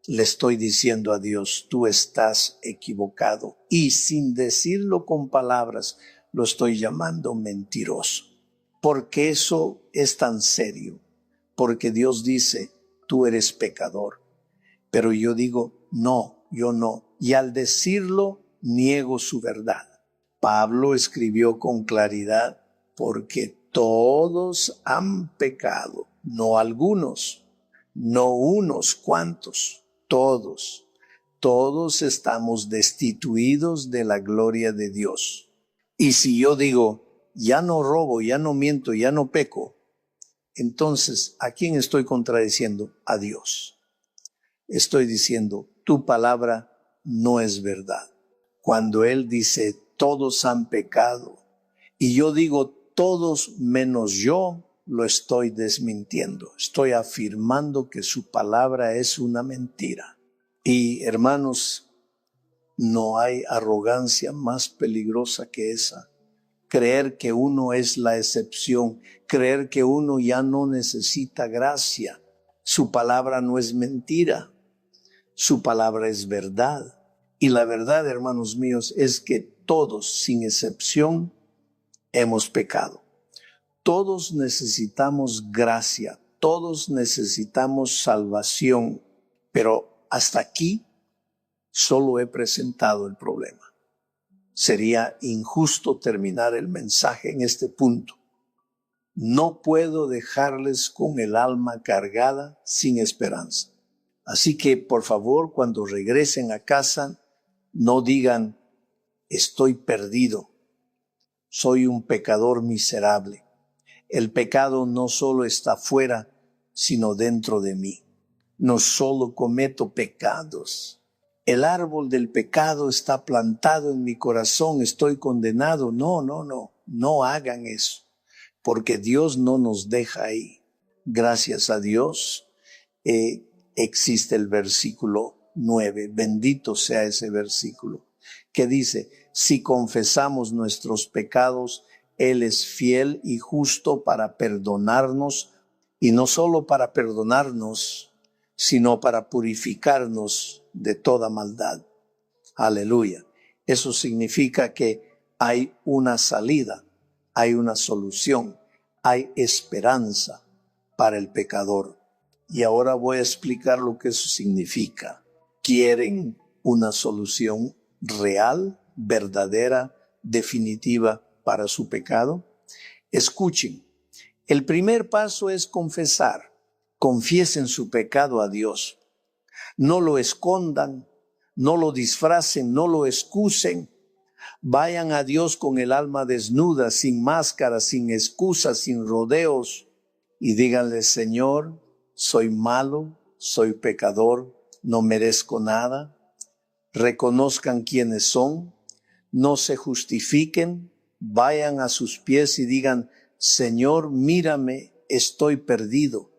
le estoy diciendo a Dios, tú estás equivocado. Y sin decirlo con palabras, lo estoy llamando mentiroso. Porque eso es tan serio. Porque Dios dice, tú eres pecador. Pero yo digo, no, yo no. Y al decirlo, niego su verdad. Pablo escribió con claridad, porque todos han pecado, no algunos, no unos cuantos, todos. Todos estamos destituidos de la gloria de Dios. Y si yo digo, ya no robo, ya no miento, ya no peco, entonces, ¿a quién estoy contradiciendo? A Dios. Estoy diciendo, tu palabra no es verdad. Cuando Él dice, todos han pecado, y yo digo, todos menos yo, lo estoy desmintiendo. Estoy afirmando que su palabra es una mentira. Y hermanos, no hay arrogancia más peligrosa que esa. Creer que uno es la excepción, creer que uno ya no necesita gracia. Su palabra no es mentira, su palabra es verdad. Y la verdad, hermanos míos, es que todos, sin excepción, hemos pecado. Todos necesitamos gracia, todos necesitamos salvación, pero hasta aquí solo he presentado el problema. Sería injusto terminar el mensaje en este punto. No puedo dejarles con el alma cargada sin esperanza. Así que, por favor, cuando regresen a casa, no digan, estoy perdido, soy un pecador miserable. El pecado no solo está fuera, sino dentro de mí. No solo cometo pecados. El árbol del pecado está plantado en mi corazón, estoy condenado. No hagan eso, porque Dios no nos deja ahí. Gracias a Dios existe el versículo 9, bendito sea ese versículo, que dice, si confesamos nuestros pecados, Él es fiel y justo para perdonarnos, y no solo para perdonarnos, sino para purificarnos de toda maldad. Aleluya. Eso significa que hay una salida, hay una solución, hay esperanza para el pecador. Y ahora voy a explicar lo que eso significa. ¿Quieren una solución real, verdadera, definitiva para su pecado? Escuchen. El primer paso es confesar. Confiesen su pecado a Dios. No lo escondan, no lo disfracen, no lo excusen. Vayan a Dios con el alma desnuda, sin máscara, sin excusas, sin rodeos, y díganle: Señor, soy malo, soy pecador, no merezco nada. Reconozcan quiénes son, no se justifiquen, vayan a sus pies y digan: Señor, mírame, estoy perdido.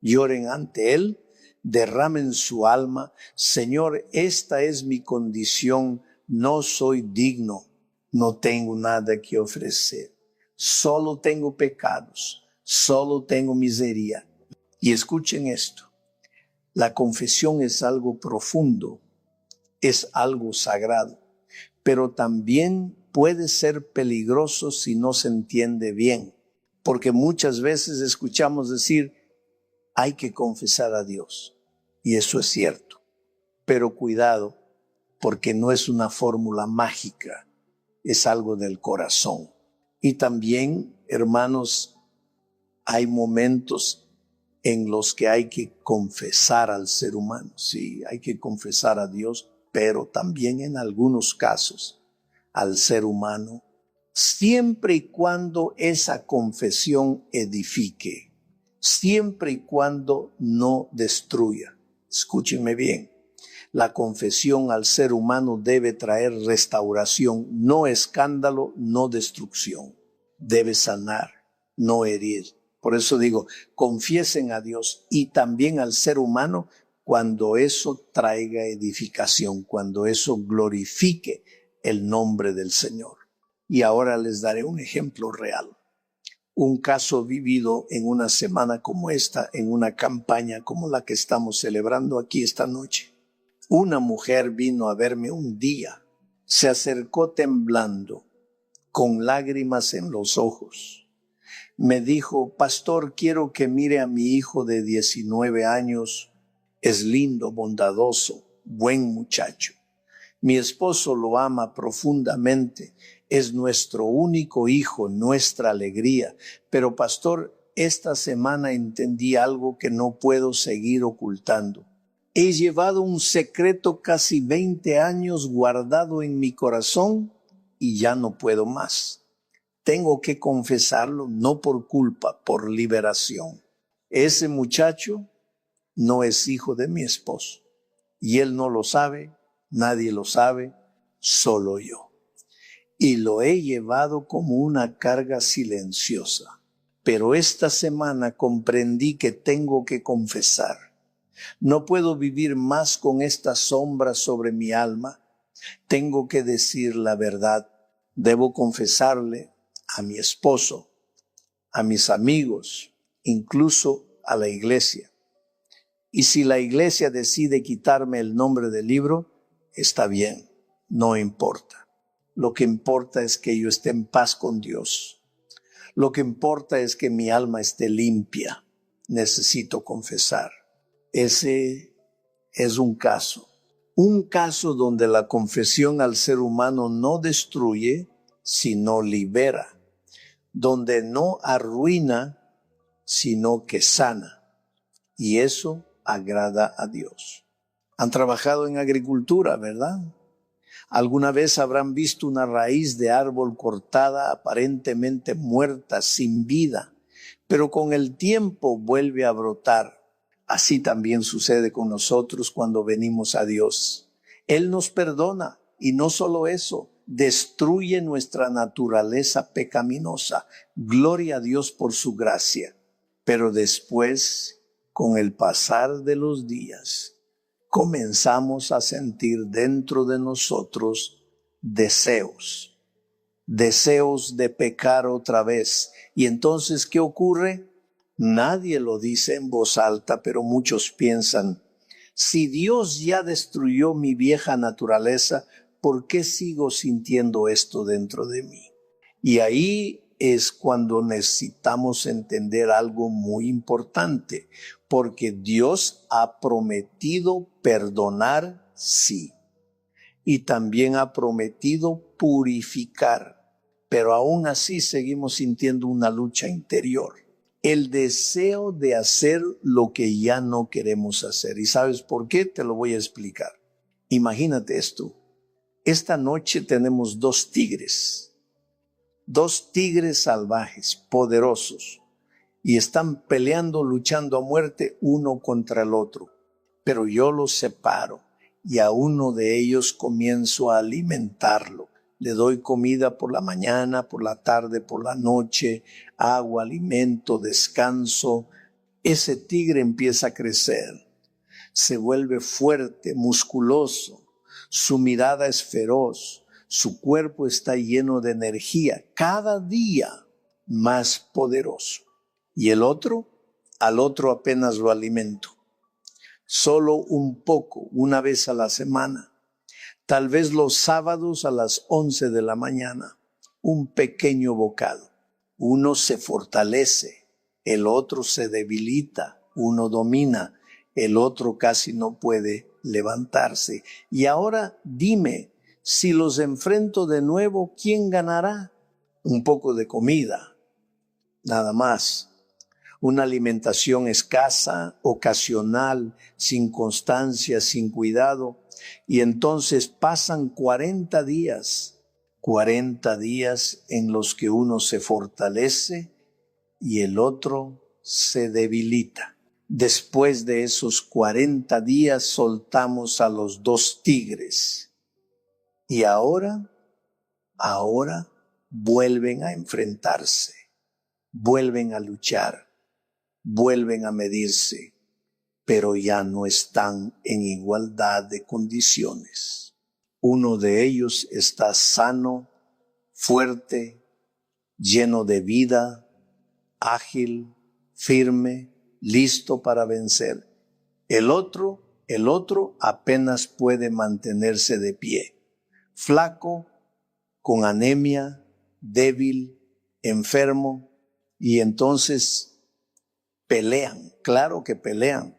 Lloren ante Él, derramen su alma: Señor, esta es mi condición, no soy digno, no tengo nada que ofrecer, solo tengo pecados, solo tengo miseria. Y escuchen esto, la confesión es algo profundo, es algo sagrado, pero también puede ser peligroso si no se entiende bien, porque muchas veces escuchamos decir: hay que confesar a Dios, y eso es cierto, pero cuidado, porque no es una fórmula mágica, es algo del corazón. Y también, hermanos, hay momentos en los que hay que confesar al ser humano. Sí, hay que confesar a Dios, pero también en algunos casos al ser humano, siempre y cuando esa confesión edifique, siempre y cuando no destruya. Escúchenme bien, la confesión al ser humano debe traer restauración, no escándalo, no destrucción. Debe sanar, no herir. Por eso digo, confiesen a Dios y también al ser humano cuando eso traiga edificación, cuando eso glorifique el nombre del Señor. Y ahora les daré un ejemplo real. Un caso vivido en una semana como esta, en una campaña como la que estamos celebrando aquí esta noche. Una mujer vino a verme un día, se acercó temblando, con lágrimas en los ojos. Me dijo: Pastor, quiero que mire a mi hijo de 19 años. Es lindo, bondadoso, buen muchacho. Mi esposo lo ama profundamente. Es nuestro único hijo, nuestra alegría. Pero, pastor, esta semana entendí algo que no puedo seguir ocultando. He llevado un secreto casi 20 años guardado en mi corazón y ya no puedo más. Tengo que confesarlo, no por culpa, por liberación. Ese muchacho no es hijo de mi esposo. Y él no lo sabe, nadie lo sabe, solo yo. Y lo he llevado como una carga silenciosa. Pero esta semana comprendí que tengo que confesar. No puedo vivir más con esta sombra sobre mi alma. Tengo que decir la verdad. Debo confesarle a mi esposo, a mis amigos, incluso a la iglesia. Y si la iglesia decide quitarme el nombre del libro, está bien, no importa. Lo que importa es que yo esté en paz con Dios. Lo que importa es que mi alma esté limpia. Necesito confesar. Ese es un caso donde la confesión al ser humano no destruye, sino libera, donde no arruina, sino que sana. Y eso agrada a Dios. Han trabajado en agricultura, ¿verdad? Alguna vez habrán visto una raíz de árbol cortada, aparentemente muerta, sin vida, pero con el tiempo vuelve a brotar. Así también sucede con nosotros cuando venimos a Dios. Él nos perdona y no solo eso, destruye nuestra naturaleza pecaminosa. Gloria a Dios por su gracia. Pero después, con el pasar de los días, comenzamos a sentir dentro de nosotros deseos de pecar otra vez. Y entonces, ¿qué ocurre? Nadie lo dice en voz alta, pero muchos piensan: si Dios ya destruyó mi vieja naturaleza, ¿por qué sigo sintiendo esto dentro de mí? Y ahí es cuando necesitamos entender algo muy importante, porque Dios ha prometido perdonar, sí, y también ha prometido purificar, pero aún así seguimos sintiendo una lucha interior. El deseo de hacer lo que ya no queremos hacer. ¿Y sabes por qué? Te lo voy a explicar. Imagínate esto. Esta noche tenemos dos tigres salvajes, poderosos, y están peleando, luchando a muerte uno contra el otro. Pero yo los separo y a uno de ellos comienzo a alimentarlo. Le doy comida por la mañana, por la tarde, por la noche, agua, alimento, descanso. Ese tigre empieza a crecer, se vuelve fuerte, musculoso, su mirada es feroz, su cuerpo está lleno de energía, cada día más poderoso. Y al otro apenas lo alimento, solo un poco, una vez a la semana, tal vez los sábados a las 11 de la mañana, un pequeño bocado. Uno se fortalece, el otro se debilita, uno domina, el otro casi no puede levantarse. Y ahora dime, si los enfrento de nuevo, ¿quién ganará? Un poco de comida, nada más. Una alimentación escasa, ocasional, sin constancia, sin cuidado. Y entonces pasan 40 días en los que uno se fortalece y el otro se debilita. Después de esos 40 días soltamos a los dos tigres. Y ahora vuelven a enfrentarse, vuelven a luchar, vuelven a medirse, pero ya no están en igualdad de condiciones. Uno de ellos está sano, fuerte, lleno de vida, ágil, firme, listo para vencer. El otro apenas puede mantenerse de pie, flaco, con anemia, débil, enfermo, y entonces pelean, claro que pelean,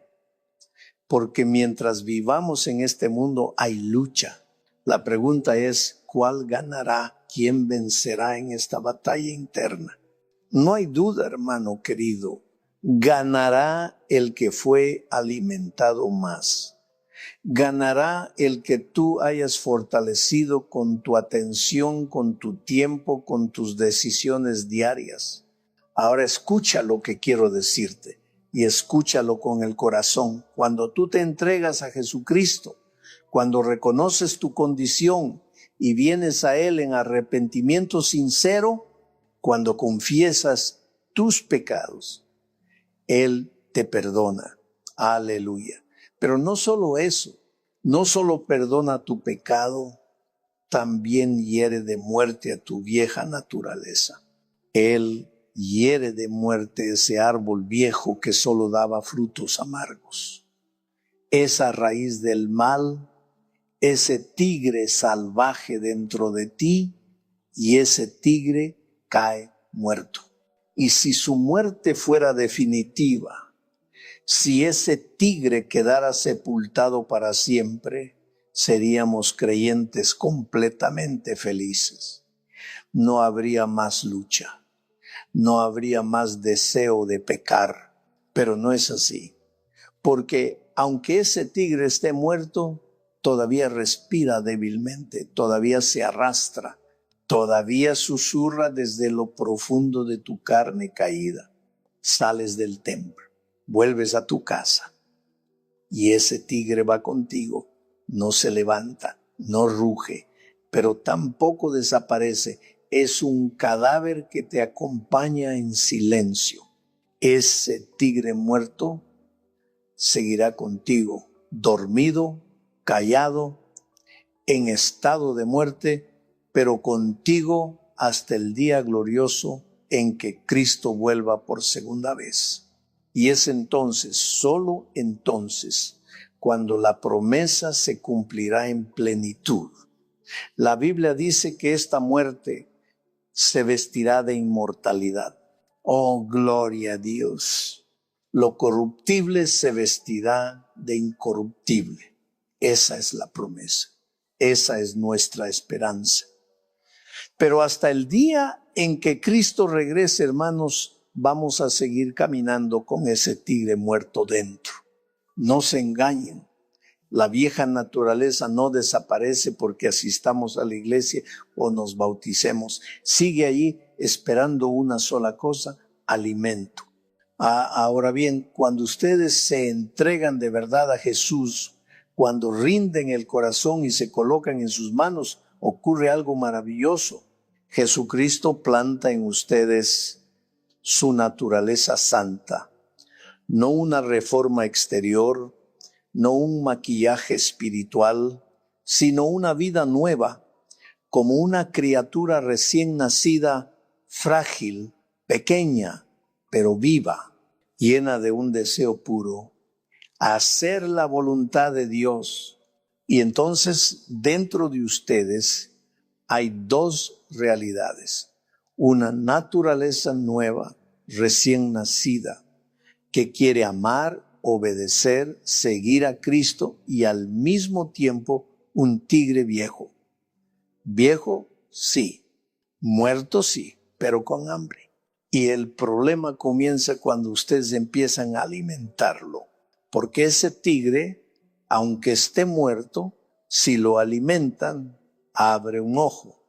porque mientras vivamos en este mundo hay lucha. La pregunta es, ¿cuál ganará? ¿Quién vencerá en esta batalla interna? No hay duda, hermano querido, ganará el que fue alimentado más. Ganará el que tú hayas fortalecido con tu atención, con tu tiempo, con tus decisiones diarias. Ahora escucha lo que quiero decirte y escúchalo con el corazón. Cuando tú te entregas a Jesucristo, cuando reconoces tu condición y vienes a Él en arrepentimiento sincero, cuando confiesas tus pecados, Él te perdona. Aleluya. Pero no solo eso, no solo perdona tu pecado, también hiere de muerte a tu vieja naturaleza. Él hiere de muerte ese árbol viejo que solo daba frutos amargos. Esa raíz del mal, ese tigre salvaje dentro de ti, y ese tigre cae muerto. Y si su muerte fuera definitiva, si ese tigre quedara sepultado para siempre, seríamos creyentes completamente felices. No habría más lucha, no habría más deseo de pecar, pero no es así. Porque aunque ese tigre esté muerto, todavía respira débilmente, todavía se arrastra, todavía susurra desde lo profundo de tu carne caída. Sales del templo, vuelves a tu casa y ese tigre va contigo. No se levanta, no ruge, pero tampoco desaparece. Es un cadáver que te acompaña en silencio. Ese tigre muerto seguirá contigo, dormido, callado, en estado de muerte, pero contigo hasta el día glorioso en que Cristo vuelva por segunda vez. Y es entonces, solo entonces, cuando la promesa se cumplirá en plenitud. La Biblia dice que esta muerte se vestirá de inmortalidad. Oh, gloria a Dios. Lo corruptible se vestirá de incorruptible. Esa es la promesa. Esa es nuestra esperanza. Pero hasta el día en que Cristo regrese, hermanos, vamos a seguir caminando con ese tigre muerto dentro. No se engañen. La vieja naturaleza no desaparece porque asistamos a la iglesia o nos bauticemos. Sigue allí esperando una sola cosa, alimento. Ahora bien, cuando ustedes se entregan de verdad a Jesús, cuando rinden el corazón y se colocan en sus manos, ocurre algo maravilloso. Jesucristo planta en ustedes su naturaleza santa, no una reforma exterior, no un maquillaje espiritual, sino una vida nueva, como una criatura recién nacida, frágil, pequeña, pero viva, llena de un deseo puro, hacer la voluntad de Dios. Y entonces dentro de ustedes hay dos realidades, una naturaleza nueva, recién nacida, que quiere amar, obedecer, seguir a Cristo, y al mismo tiempo un tigre viejo. Viejo, sí. Muerto, sí, pero con hambre. Y el problema comienza cuando ustedes empiezan a alimentarlo. Porque ese tigre, aunque esté muerto, si lo alimentan, abre un ojo.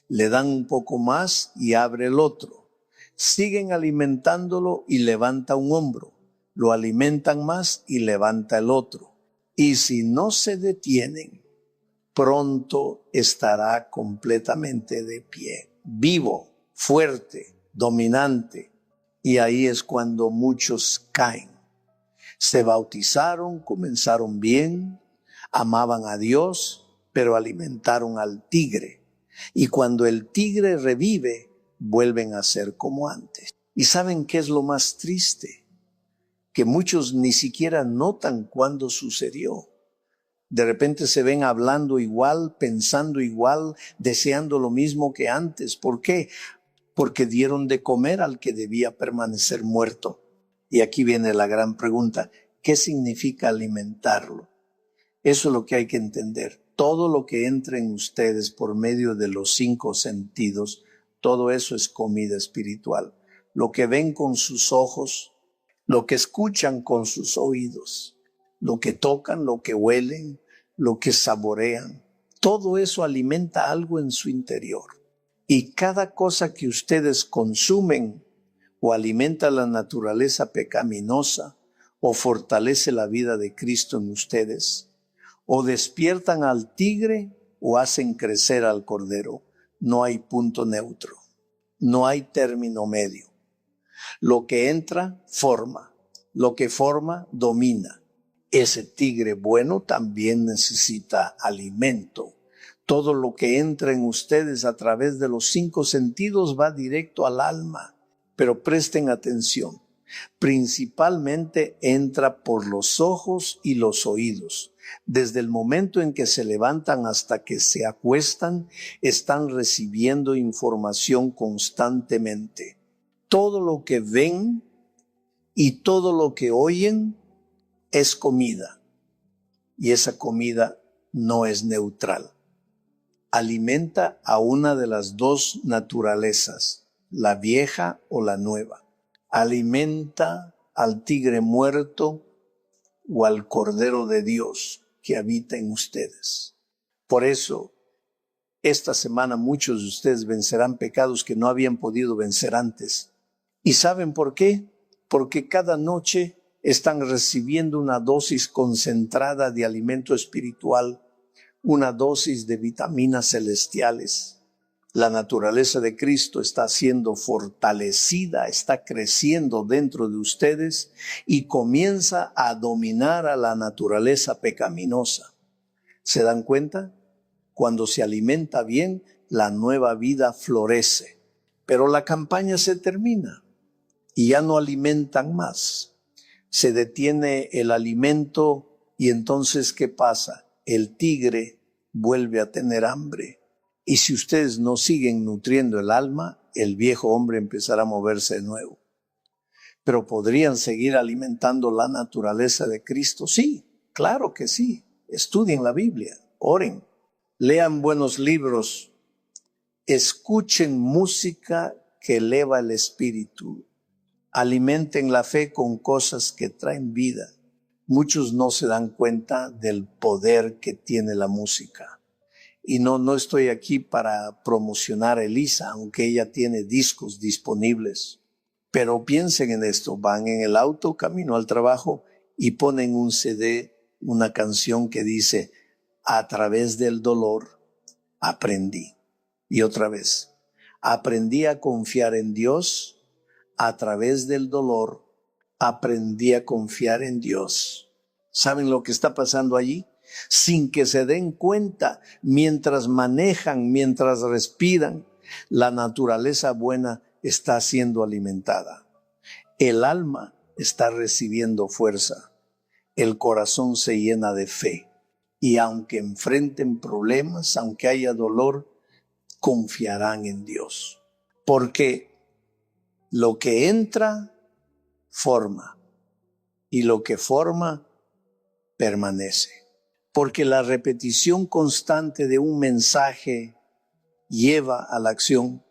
Le dan un poco más y abre el otro. Siguen alimentándolo y levanta un hombro. Lo alimentan más y levanta el otro. Y si no se detienen, pronto estará completamente de pie, vivo, fuerte, dominante. Y ahí es cuando muchos caen. Se bautizaron, comenzaron bien, amaban a Dios, pero alimentaron al tigre. Y cuando el tigre revive, vuelven a ser como antes. ¿Y saben qué es lo más triste? Que muchos ni siquiera notan cuándo sucedió. De repente se ven hablando igual, pensando igual, deseando lo mismo que antes. ¿Por qué? Porque dieron de comer al que debía permanecer muerto. Y aquí viene la gran pregunta, ¿qué significa alimentarlo? Eso es lo que hay que entender. Todo lo que entra en ustedes por medio de los 5 sentidos, todo eso es comida espiritual. Lo que ven con sus ojos, lo que escuchan con sus oídos, lo que tocan, lo que huelen, lo que saborean, todo eso alimenta algo en su interior. Y cada cosa que ustedes consumen o alimenta la naturaleza pecaminosa o fortalece la vida de Cristo en ustedes, o despiertan al tigre o hacen crecer al cordero. No hay punto neutro, no hay término medio. Lo que entra, forma. Lo que forma, domina. Ese tigre bueno también necesita alimento. Todo lo que entra en ustedes a través de los 5 sentidos va directo al alma. Pero presten atención. Principalmente entra por los ojos y los oídos. Desde el momento en que se levantan hasta que se acuestan, están recibiendo información constantemente. Todo lo que ven y todo lo que oyen es comida. Y esa comida no es neutral. Alimenta a una de las dos naturalezas, la vieja o la nueva. Alimenta al tigre muerto o al Cordero de Dios que habita en ustedes. Por eso, esta semana muchos de ustedes vencerán pecados que no habían podido vencer antes. ¿Y saben por qué? Porque cada noche están recibiendo una dosis concentrada de alimento espiritual, una dosis de vitaminas celestiales. La naturaleza de Cristo está siendo fortalecida, está creciendo dentro de ustedes y comienza a dominar a la naturaleza pecaminosa. ¿Se dan cuenta? Cuando se alimenta bien, la nueva vida florece. Pero la campaña se termina y ya no alimentan más. Se detiene el alimento y entonces, ¿qué pasa? El tigre vuelve a tener hambre. Y si ustedes no siguen nutriendo el alma, el viejo hombre empezará a moverse de nuevo. Pero ¿podrían seguir alimentando la naturaleza de Cristo? Sí, claro que sí. Estudien la Biblia, oren, lean buenos libros, escuchen música que eleva el espíritu, alimenten la fe con cosas que traen vida. Muchos no se dan cuenta del poder que tiene la música. Y no estoy aquí para promocionar a Elisa, aunque ella tiene discos disponibles. Pero piensen en esto, van en el auto, camino al trabajo y ponen un CD, una canción que dice, a través del dolor aprendí. Y otra vez, aprendí a confiar en Dios, a través del dolor aprendí a confiar en Dios. ¿Saben lo que está pasando allí? Sin que se den cuenta, mientras manejan, mientras respiran, la naturaleza buena está siendo alimentada. El alma está recibiendo fuerza. El corazón se llena de fe. Y aunque enfrenten problemas, aunque haya dolor, confiarán en Dios. Porque lo que entra, forma. Y lo que forma, permanece. Porque la repetición constante de un mensaje lleva a la acción.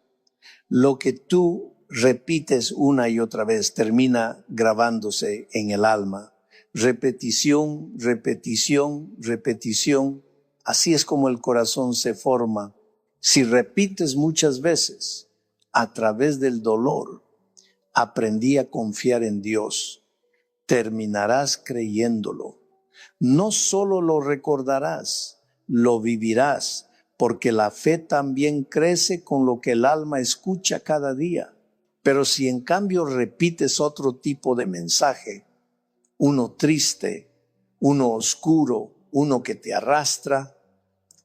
Lo que tú repites una y otra vez termina grabándose en el alma. Repetición, repetición, repetición. Así es como el corazón se forma. Si repites muchas veces, a través del dolor, aprendí a confiar en Dios, terminarás creyéndolo. No solo lo recordarás, lo vivirás, porque la fe también crece con lo que el alma escucha cada día. Pero si en cambio repites otro tipo de mensaje, uno triste, uno oscuro, uno que te arrastra,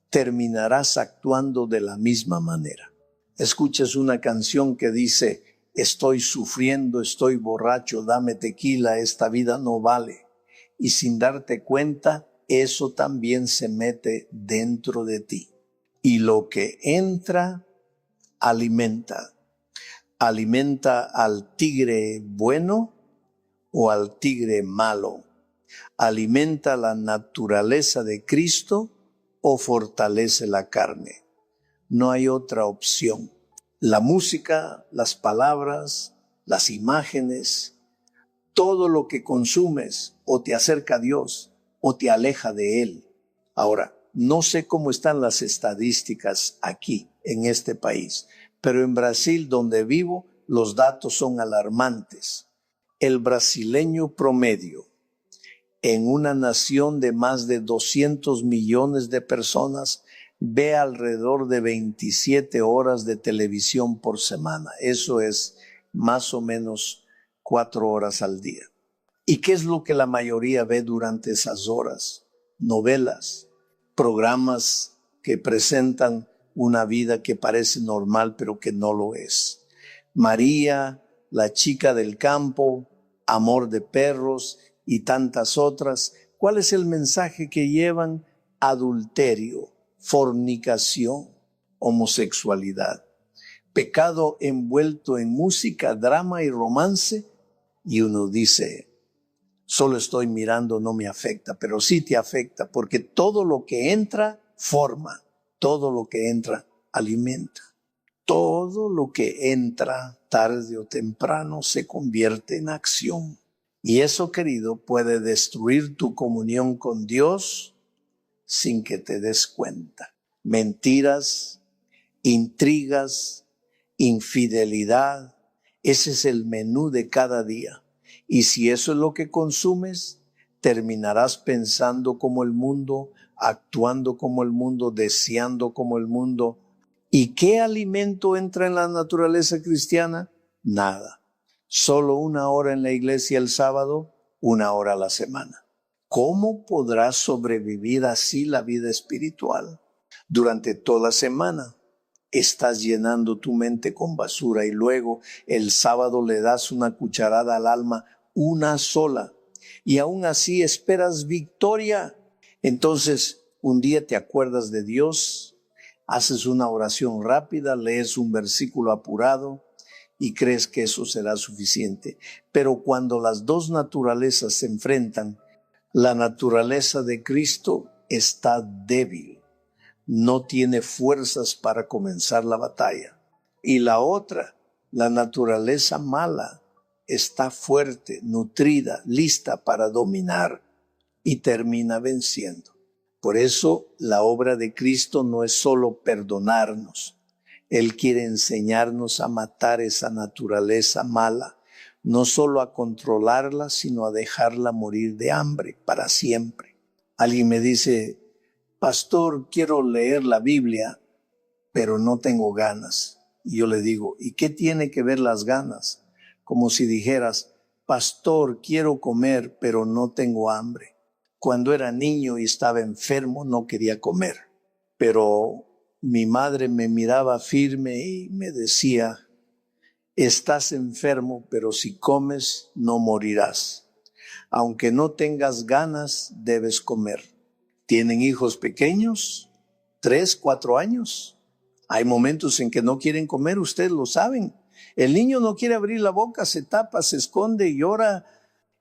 terminarás actuando de la misma manera. Escuchas una canción que dice, estoy sufriendo, estoy borracho, dame tequila, esta vida no vale. Y sin darte cuenta, eso también se mete dentro de ti. Y lo que entra, alimenta. Alimenta al tigre bueno o al tigre malo. Alimenta la naturaleza de Cristo o fortalece la carne. No hay otra opción. La música, las palabras, las imágenes, todo lo que consumes o te acerca a Dios o te aleja de Él. Ahora, no sé cómo están las estadísticas aquí en este país, pero en Brasil, donde vivo, los datos son alarmantes. El brasileño promedio, en una nación de más de 200 millones de personas, ve alrededor de 27 horas de televisión por semana. Eso es más o menos 4 horas al día. ¿Y qué es lo que la mayoría ve durante esas horas? Novelas, programas que presentan una vida que parece normal, pero que no lo es. María, la chica del campo, Amor de perros y tantas otras. ¿Cuál es el mensaje que llevan? Adulterio, fornicación, homosexualidad, pecado envuelto en música, drama y romance. Y uno dice, solo estoy mirando, no me afecta, pero sí te afecta, porque todo lo que entra, forma. Todo lo que entra, alimenta. Todo lo que entra, tarde o temprano, se convierte en acción. Y eso, querido, puede destruir tu comunión con Dios sin que te des cuenta. Mentiras, intrigas, infidelidad, ese es el menú de cada día. Y si eso es lo que consumes, terminarás pensando como el mundo, actuando como el mundo, deseando como el mundo. ¿Y qué alimento entra en la naturaleza cristiana? Nada. Solo 1 hora en la iglesia el sábado, 1 hora a la semana. ¿Cómo podrás sobrevivir así la vida espiritual? Durante toda semana estás llenando tu mente con basura y luego el sábado le das una cucharada al alma, una sola, y aún así esperas victoria. Entonces, un día te acuerdas de Dios, haces una oración rápida, lees un versículo apurado y crees que eso será suficiente. Pero cuando las dos naturalezas se enfrentan, la naturaleza de Cristo está débil, no tiene fuerzas para comenzar la batalla. Y la otra, la naturaleza mala, está fuerte, nutrida, lista para dominar. y termina venciendo. Por eso la obra de Cristo no es solo perdonarnos. Él quiere enseñarnos a matar esa naturaleza mala, no solo a controlarla, sino a dejarla morir de hambre para siempre. Alguien me dice, pastor, quiero leer la Biblia, pero no tengo ganas. Y yo le digo, ¿y qué tiene que ver las ganas? Como si dijeras, pastor, quiero comer, pero no tengo hambre. Cuando era niño y estaba enfermo, no quería comer. Pero mi madre me miraba firme y me decía, estás enfermo, pero si comes, no morirás. Aunque no tengas ganas, debes comer. ¿Tienen hijos pequeños? 3, 4 años. Hay momentos en que no quieren comer, ustedes lo saben. El niño no quiere abrir la boca, se tapa, se esconde, llora.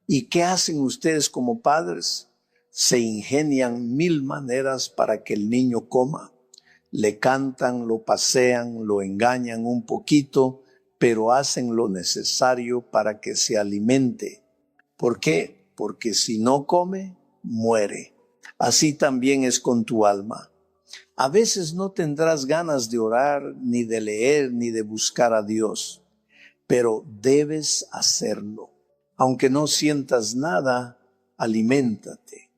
¿Y qué hacen ustedes como padres? Se ingenian 1000 maneras para que el niño coma. Le cantan, lo pasean, lo engañan un poquito, pero hacen lo necesario para que se alimente. ¿Por qué? Porque si no come, muere. Así también es con tu alma. A veces no tendrás ganas de orar, ni de leer, ni de buscar a Dios, pero debes hacerlo. Aunque no sientas nada, aliméntate.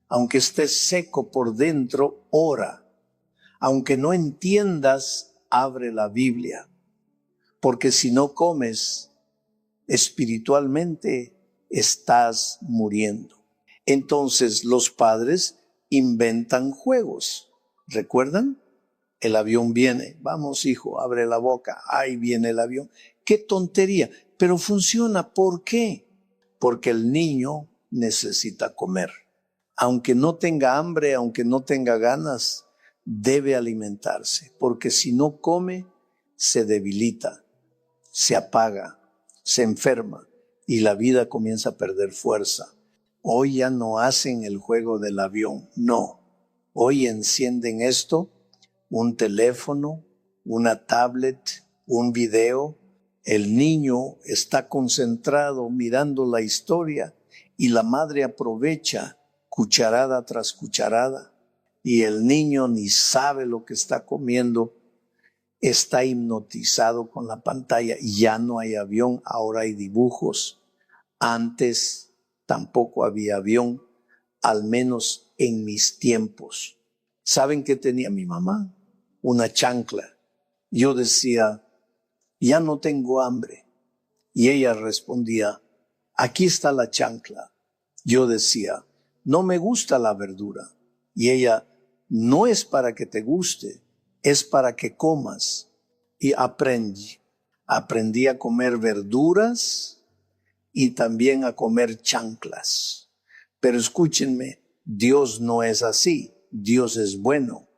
Aunque estés seco por dentro, ora. Aunque no entiendas, abre la Biblia. Porque si no comes, espiritualmente estás muriendo. Entonces los padres inventan juegos. ¿Recuerdan? El avión viene. Vamos, hijo, abre la boca. Ahí viene el avión. ¡Qué tontería! Pero funciona. ¿Por qué? Porque el niño necesita comer. Aunque no tenga hambre, aunque no tenga ganas, debe alimentarse. Porque si no come, se debilita, se apaga, se enferma y la vida comienza a perder fuerza. Hoy ya no hacen el juego del avión, no. Hoy encienden esto, un teléfono, una tablet, un video. El niño está concentrado mirando la historia y la madre aprovecha cucharada tras cucharada y el niño ni sabe lo que está comiendo. Está hipnotizado con la pantalla. Ya no hay avión, ahora hay dibujos. Antes tampoco había avión, al menos en mis tiempos. ¿Saben qué tenía mi mamá? Una chancla. Yo decía, ya no tengo hambre. Y ella respondía, aquí está la chancla. Yo decía, no me gusta la verdura. Y ella, no es para que te guste, es para que comas. Y aprendí a comer verduras y también a comer chanclas. Pero escúchenme, Dios no es así. Dios es bueno.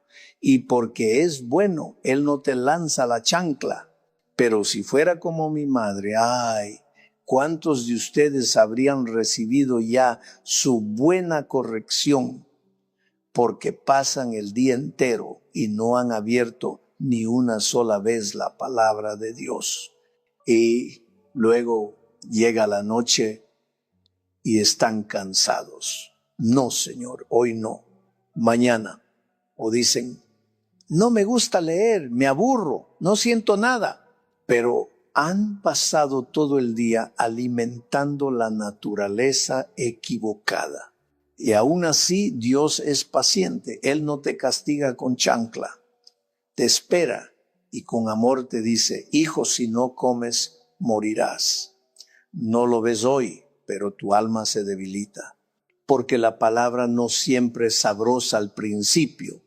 Y porque es bueno, Él no te lanza la chancla. Pero si fuera como mi madre, ay, ¿cuántos de ustedes habrían recibido ya su buena corrección? Porque pasan el día entero y no han abierto ni una sola vez la palabra de Dios. Y luego llega la noche y están cansados. No, Señor, hoy no, mañana. O dicen, no me gusta leer, me aburro, no siento nada. Pero han pasado todo el día alimentando la naturaleza equivocada. Y aún así Dios es paciente. Él no te castiga con chancla. Te espera y con amor te dice, hijo, si no comes, morirás. No lo ves hoy, pero tu alma se debilita. Porque la palabra no siempre es sabrosa al principio,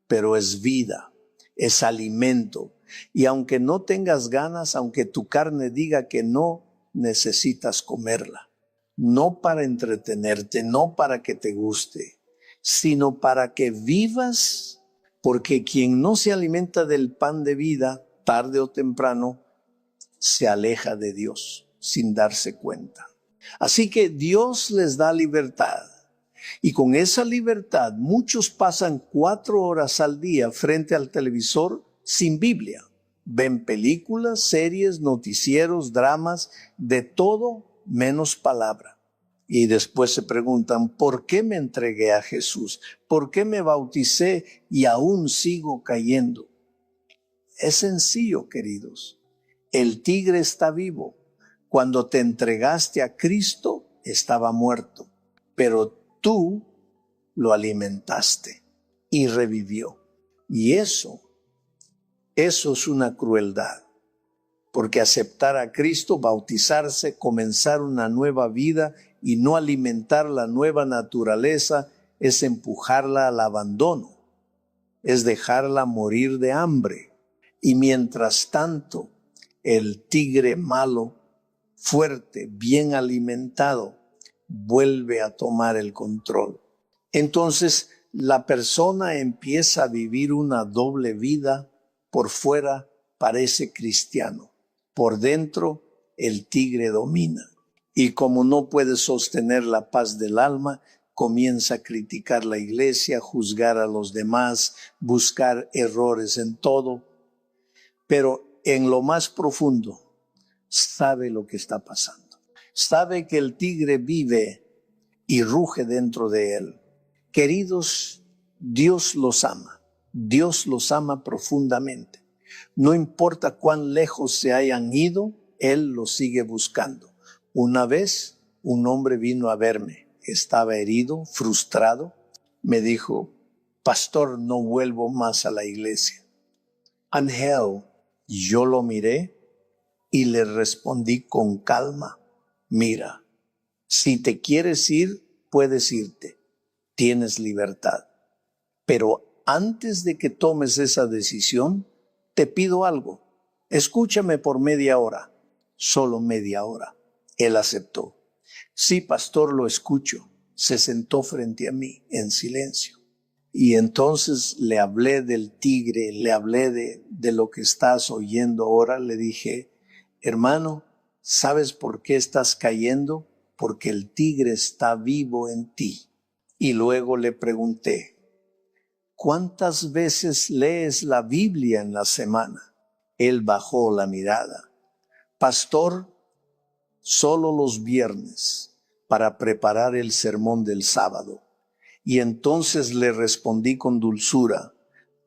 pero es vida, es alimento. Y aunque no tengas ganas, aunque tu carne diga que no, necesitas comerla. No para entretenerte, no para que te guste, sino para que vivas, porque quien no se alimenta del pan de vida, tarde o temprano, se aleja de Dios sin darse cuenta. Así que Dios les da libertad. Y con esa libertad, muchos pasan 4 horas al día frente al televisor sin Biblia. Ven películas, series, noticieros, dramas, de todo menos palabra. Y después se preguntan, ¿por qué me entregué a Jesús? ¿Por qué me bauticé y aún sigo cayendo? Es sencillo, queridos. El tigre está vivo. Cuando te entregaste a Cristo, estaba muerto, pero tú lo alimentaste y revivió. Y eso es una crueldad, porque aceptar a Cristo, bautizarse, comenzar una nueva vida y no alimentar la nueva naturaleza es empujarla al abandono, es dejarla morir de hambre. Y mientras tanto, el tigre malo, fuerte, bien alimentado, vuelve a tomar el control. Entonces, la persona empieza a vivir una doble vida. Por fuera parece cristiano, por dentro el tigre domina. Y como no puede sostener la paz del alma, comienza a criticar la iglesia, juzgar a los demás, buscar errores en todo. Pero en lo más profundo, sabe lo que está pasando. Sabe que el tigre vive y ruge dentro de él. Queridos, Dios los ama. Dios los ama profundamente. No importa cuán lejos se hayan ido, Él los sigue buscando. Una vez, un hombre vino a verme. Estaba herido, frustrado. Me dijo, pastor, no vuelvo más a la iglesia. Ángel, yo lo miré y le respondí con calma, mira, si te quieres ir, puedes irte, tienes libertad. Pero antes de que tomes esa decisión, te pido algo, escúchame por media hora, solo media hora. Él aceptó. Sí, pastor, lo escucho. Se sentó frente a mí en silencio. Y entonces le hablé del tigre, le hablé de lo que estás oyendo ahora. Le dije, hermano, ¿sabes por qué estás cayendo? Porque el tigre está vivo en ti. Y luego le pregunté, ¿cuántas veces lees la Biblia en la semana? Él bajó la mirada. Pastor, solo los viernes para preparar el sermón del sábado. Y entonces le respondí con dulzura,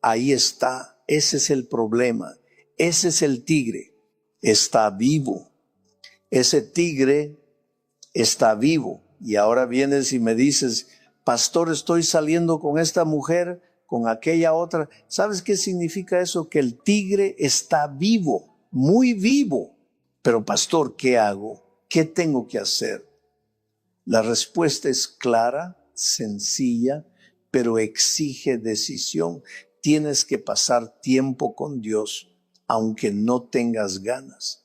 ahí está, ese es el problema, ese es el tigre, está vivo. Ese tigre está vivo. Y ahora vienes y me dices, pastor, estoy saliendo con esta mujer, con aquella otra. ¿Sabes qué significa eso? Que el tigre está vivo, muy vivo. Pero pastor, ¿qué hago? ¿Qué tengo que hacer? La respuesta es clara, sencilla, pero exige decisión. Tienes que pasar tiempo con Dios, aunque no tengas ganas,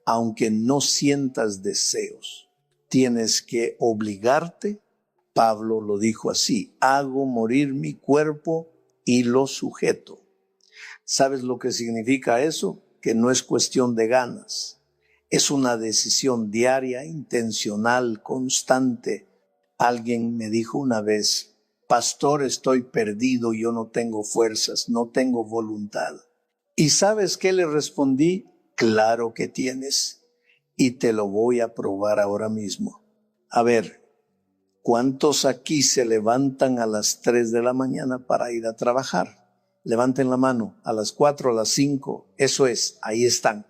aunque no sientas deseos. Tienes que obligarte. Pablo lo dijo así, hago morir mi cuerpo y lo sujeto. ¿Sabes lo que significa eso? Que no es cuestión de ganas. Es una decisión diaria, intencional, constante. Alguien me dijo una vez, pastor, estoy perdido, yo no tengo fuerzas, no tengo voluntad. ¿Y sabes qué le respondí? Claro que tienes, y te lo voy a probar ahora mismo. A ver, ¿cuántos aquí se levantan a las 3 de la mañana para ir a trabajar? Levanten la mano, a las 4, a las 5, eso es, ahí están.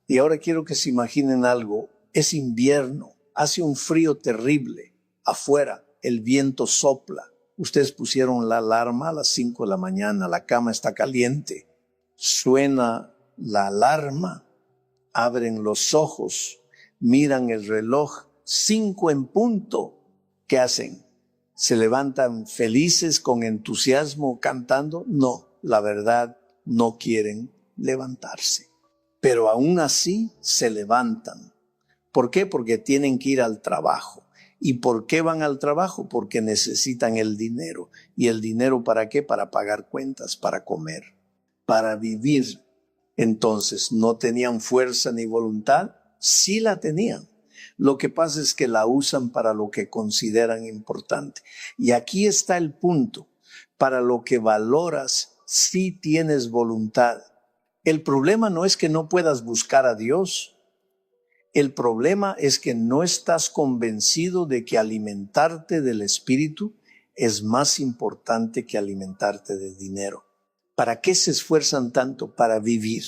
Y ahora quiero que se imaginen algo, es invierno, hace un frío terrible, afuera el viento sopla, ustedes pusieron la alarma a las 5 de la mañana, la cama está caliente, suena la alarma, abren los ojos, miran el reloj, 5 en punto, ¿qué hacen? ¿Se levantan felices, con entusiasmo, cantando? No, la verdad, no quieren levantarse. Pero aún así se levantan. ¿Por qué? Porque tienen que ir al trabajo. ¿Y por qué van al trabajo? Porque necesitan el dinero. ¿Y el dinero para qué? Para pagar cuentas, para comer, para vivir. Entonces, ¿no tenían fuerza ni voluntad? Sí la tenían. Lo que pasa es que la usan para lo que consideran importante. Y aquí está el punto. Para lo que valoras, sí tienes voluntad. El problema no es que no puedas buscar a Dios. El problema es que no estás convencido de que alimentarte del Espíritu es más importante que alimentarte del dinero. ¿Para qué se esfuerzan tanto? Para vivir.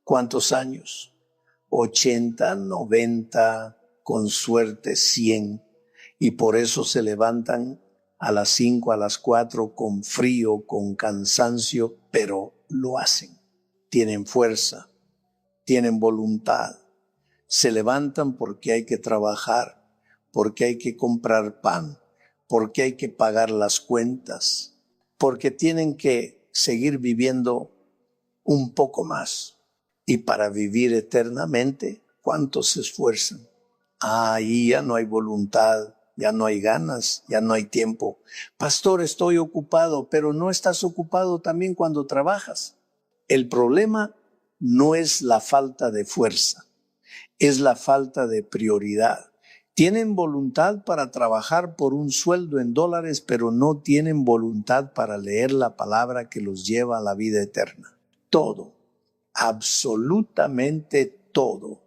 ¿Cuántos años? 80, 90, con suerte 100. Y por eso se levantan a las 5, a las 4, con frío, con cansancio, pero lo hacen. Tienen fuerza, tienen voluntad. Se levantan porque hay que trabajar, porque hay que comprar pan, porque hay que pagar las cuentas, porque tienen que seguir viviendo un poco más. Y para vivir eternamente, ¿cuántos se esfuerzan? Ahí ya no hay voluntad, ya no hay ganas, ya no hay tiempo. Pastor, estoy ocupado, pero no estás ocupado también cuando trabajas. El problema no es la falta de fuerza, es la falta de prioridad. Tienen voluntad para trabajar por un sueldo en dólares, pero no tienen voluntad para leer la palabra que los lleva a la vida eterna. Todo, absolutamente todo,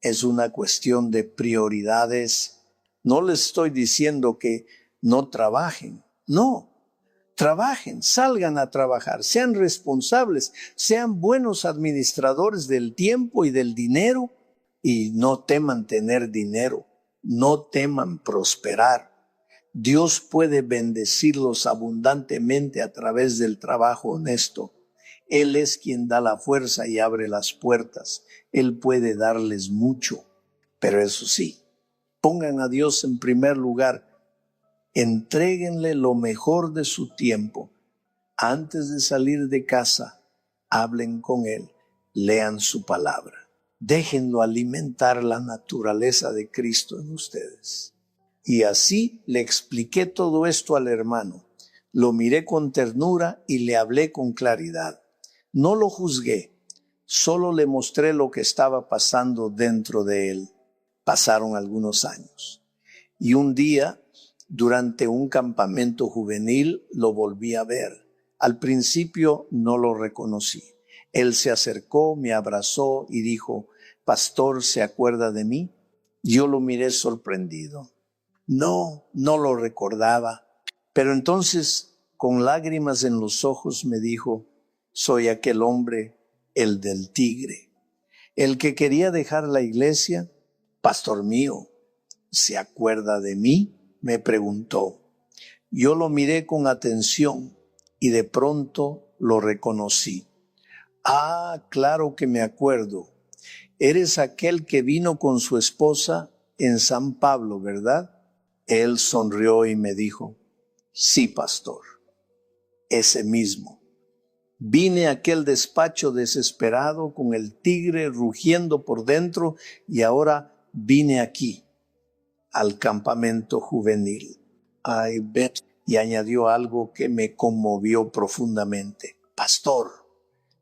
es una cuestión de prioridades. No les estoy diciendo que no trabajen, no. Trabajen, salgan a trabajar, sean responsables, sean buenos administradores del tiempo y del dinero y no teman tener dinero, no teman prosperar. Dios puede bendecirlos abundantemente a través del trabajo honesto. Él es quien da la fuerza y abre las puertas. Él puede darles mucho, pero eso sí, pongan a Dios en primer lugar. Entréguenle lo mejor de su tiempo. Antes de salir de casa, hablen con Él, lean su palabra. Déjenlo alimentar la naturaleza de Cristo en ustedes. Y así le expliqué todo esto al hermano. Lo miré con ternura y le hablé con claridad. No lo juzgué, solo le mostré lo que estaba pasando dentro de él. Pasaron algunos años. Y un día, durante un campamento juvenil, lo volví a ver. Al principio no lo reconocí. Él se acercó, me abrazó y dijo, «Pastor, ¿se acuerda de mí?» Yo lo miré sorprendido. No lo recordaba. Pero entonces, con lágrimas en los ojos, me dijo, «Soy aquel hombre, el del tigre, el que quería dejar la iglesia. Pastor mío, ¿se acuerda de mí?», me preguntó. Yo lo miré con atención y de pronto lo reconocí. «Ah, claro que me acuerdo. Eres aquel que vino con su esposa en San Pablo, ¿verdad?» Él sonrió y me dijo, «Sí, pastor, ese mismo. Vine a aquel despacho desesperado con el tigre rugiendo por dentro y ahora vine aquí, al campamento juvenil». Ay, ven. Y añadió algo que me conmovió profundamente. «Pastor,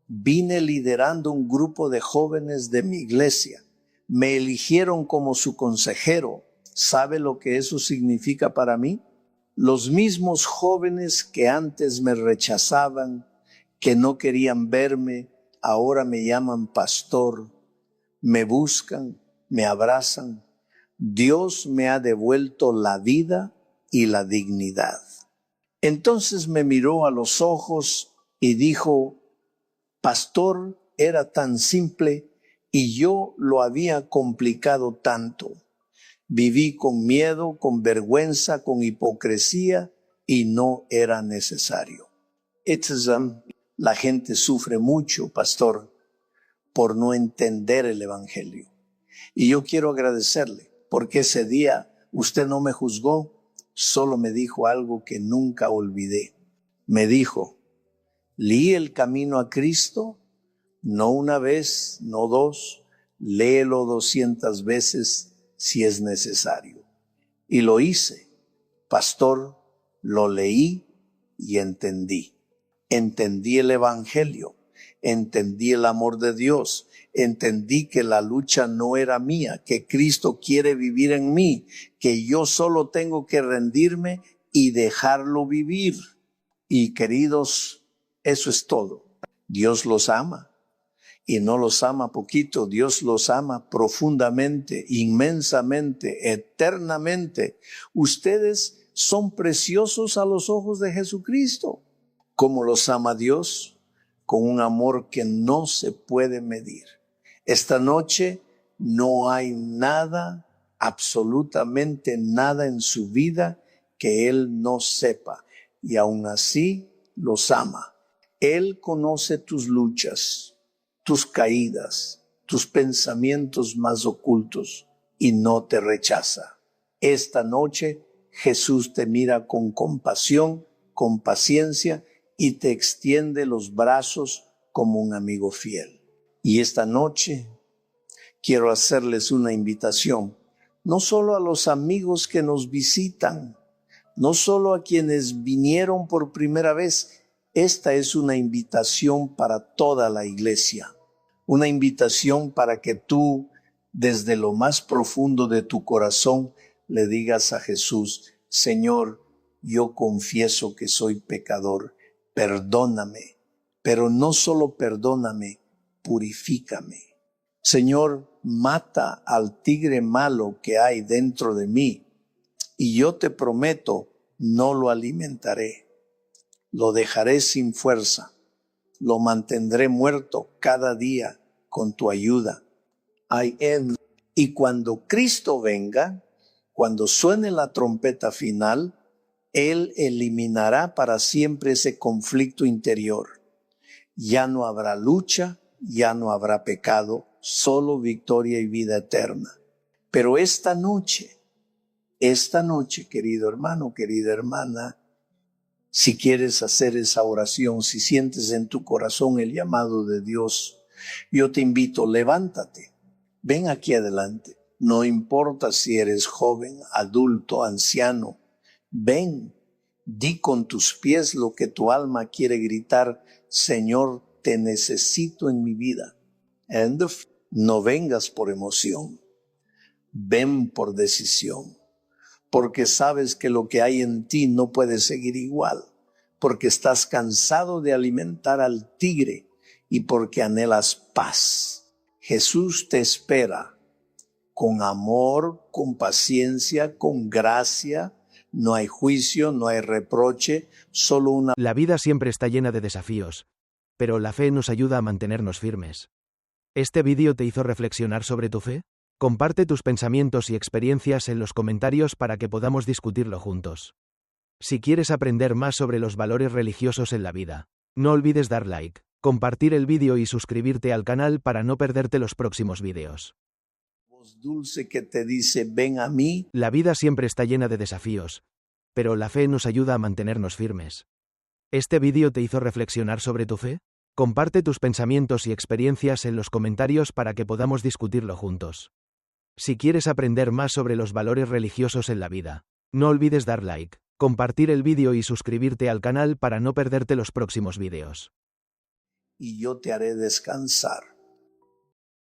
vine liderando un grupo de jóvenes de mi iglesia. Me eligieron como su consejero. ¿Sabe lo que eso significa para mí? Los mismos jóvenes que antes me rechazaban, que no querían verme, ahora me llaman pastor, me buscan, me abrazan. Dios me ha devuelto la vida y la dignidad». Entonces me miró a los ojos y dijo, «Pastor, era tan simple y yo lo había complicado tanto. Viví con miedo, con vergüenza, con hipocresía y no era necesario». La gente sufre mucho, pastor, por no entender el evangelio. Y yo quiero agradecerle porque ese día usted no me juzgó, solo me dijo algo que nunca olvidé. Me dijo, «Leí el camino a Cristo, no una vez, no dos, léelo 200 veces si es necesario». Y lo hice, pastor, lo leí y entendí. Entendí el evangelio, entendí el amor de Dios, entendí que la lucha no era mía, que Cristo quiere vivir en mí, que yo solo tengo que rendirme y dejarlo vivir. Y queridos, eso es todo. Dios los ama y no los ama poquito, Dios los ama profundamente, inmensamente, eternamente. Ustedes son preciosos a los ojos de Jesucristo. ¿Cómo los ama Dios? Con un amor que no se puede medir. Esta noche no hay nada, absolutamente nada en su vida que Él no sepa, y aún así los ama. Él conoce tus luchas, tus caídas, tus pensamientos más ocultos, y no te rechaza. Esta noche Jesús te mira con compasión, con paciencia, y te extiende los brazos como un amigo fiel. Y esta noche quiero hacerles una invitación, no solo a los amigos que nos visitan, no solo a quienes vinieron por primera vez. Esta es una invitación para toda la iglesia, una invitación para que tú, desde lo más profundo de tu corazón, le digas a Jesús: Señor, yo confieso que soy pecador, perdóname, pero no solo perdóname, purifícame. Señor, mata al tigre malo que hay dentro de mí, y yo te prometo, no lo alimentaré. Lo dejaré sin fuerza, lo mantendré muerto cada día con tu ayuda. Y cuando Cristo venga, cuando suene la trompeta final, Él eliminará para siempre ese conflicto interior. Ya no habrá lucha, ya no habrá pecado, solo victoria y vida eterna. Pero esta noche, querido hermano, querida hermana, si quieres hacer esa oración, si sientes en tu corazón el llamado de Dios, yo te invito, levántate, ven aquí adelante. No importa si eres joven, adulto, anciano, ven, di con tus pies lo que tu alma quiere gritar: Señor, te necesito en mi vida. No vengas por emoción, ven por decisión. Porque sabes que lo que hay en ti no puede seguir igual, porque estás cansado de alimentar al tigre y porque anhelas paz. Jesús te espera con amor, con paciencia, con gracia. No hay juicio, no hay reproche, solo una... La vida siempre está llena de desafíos, pero la fe nos ayuda a mantenernos firmes. ¿Este vídeo te hizo reflexionar sobre tu fe? Comparte tus pensamientos y experiencias en los comentarios para que podamos discutirlo juntos. Si quieres aprender más sobre los valores religiosos en la vida, no olvides dar like, compartir el vídeo y suscribirte al canal para no perderte los próximos vídeos. Voz dulce que te dice: ven a mí. La vida siempre está llena de desafíos, pero la fe nos ayuda a mantenernos firmes. ¿Este vídeo te hizo reflexionar sobre tu fe? Comparte tus pensamientos y experiencias en los comentarios para que podamos discutirlo juntos. Si quieres aprender más sobre los valores religiosos en la vida, no olvides dar like, compartir el vídeo y suscribirte al canal para no perderte los próximos vídeos. Y yo te haré descansar.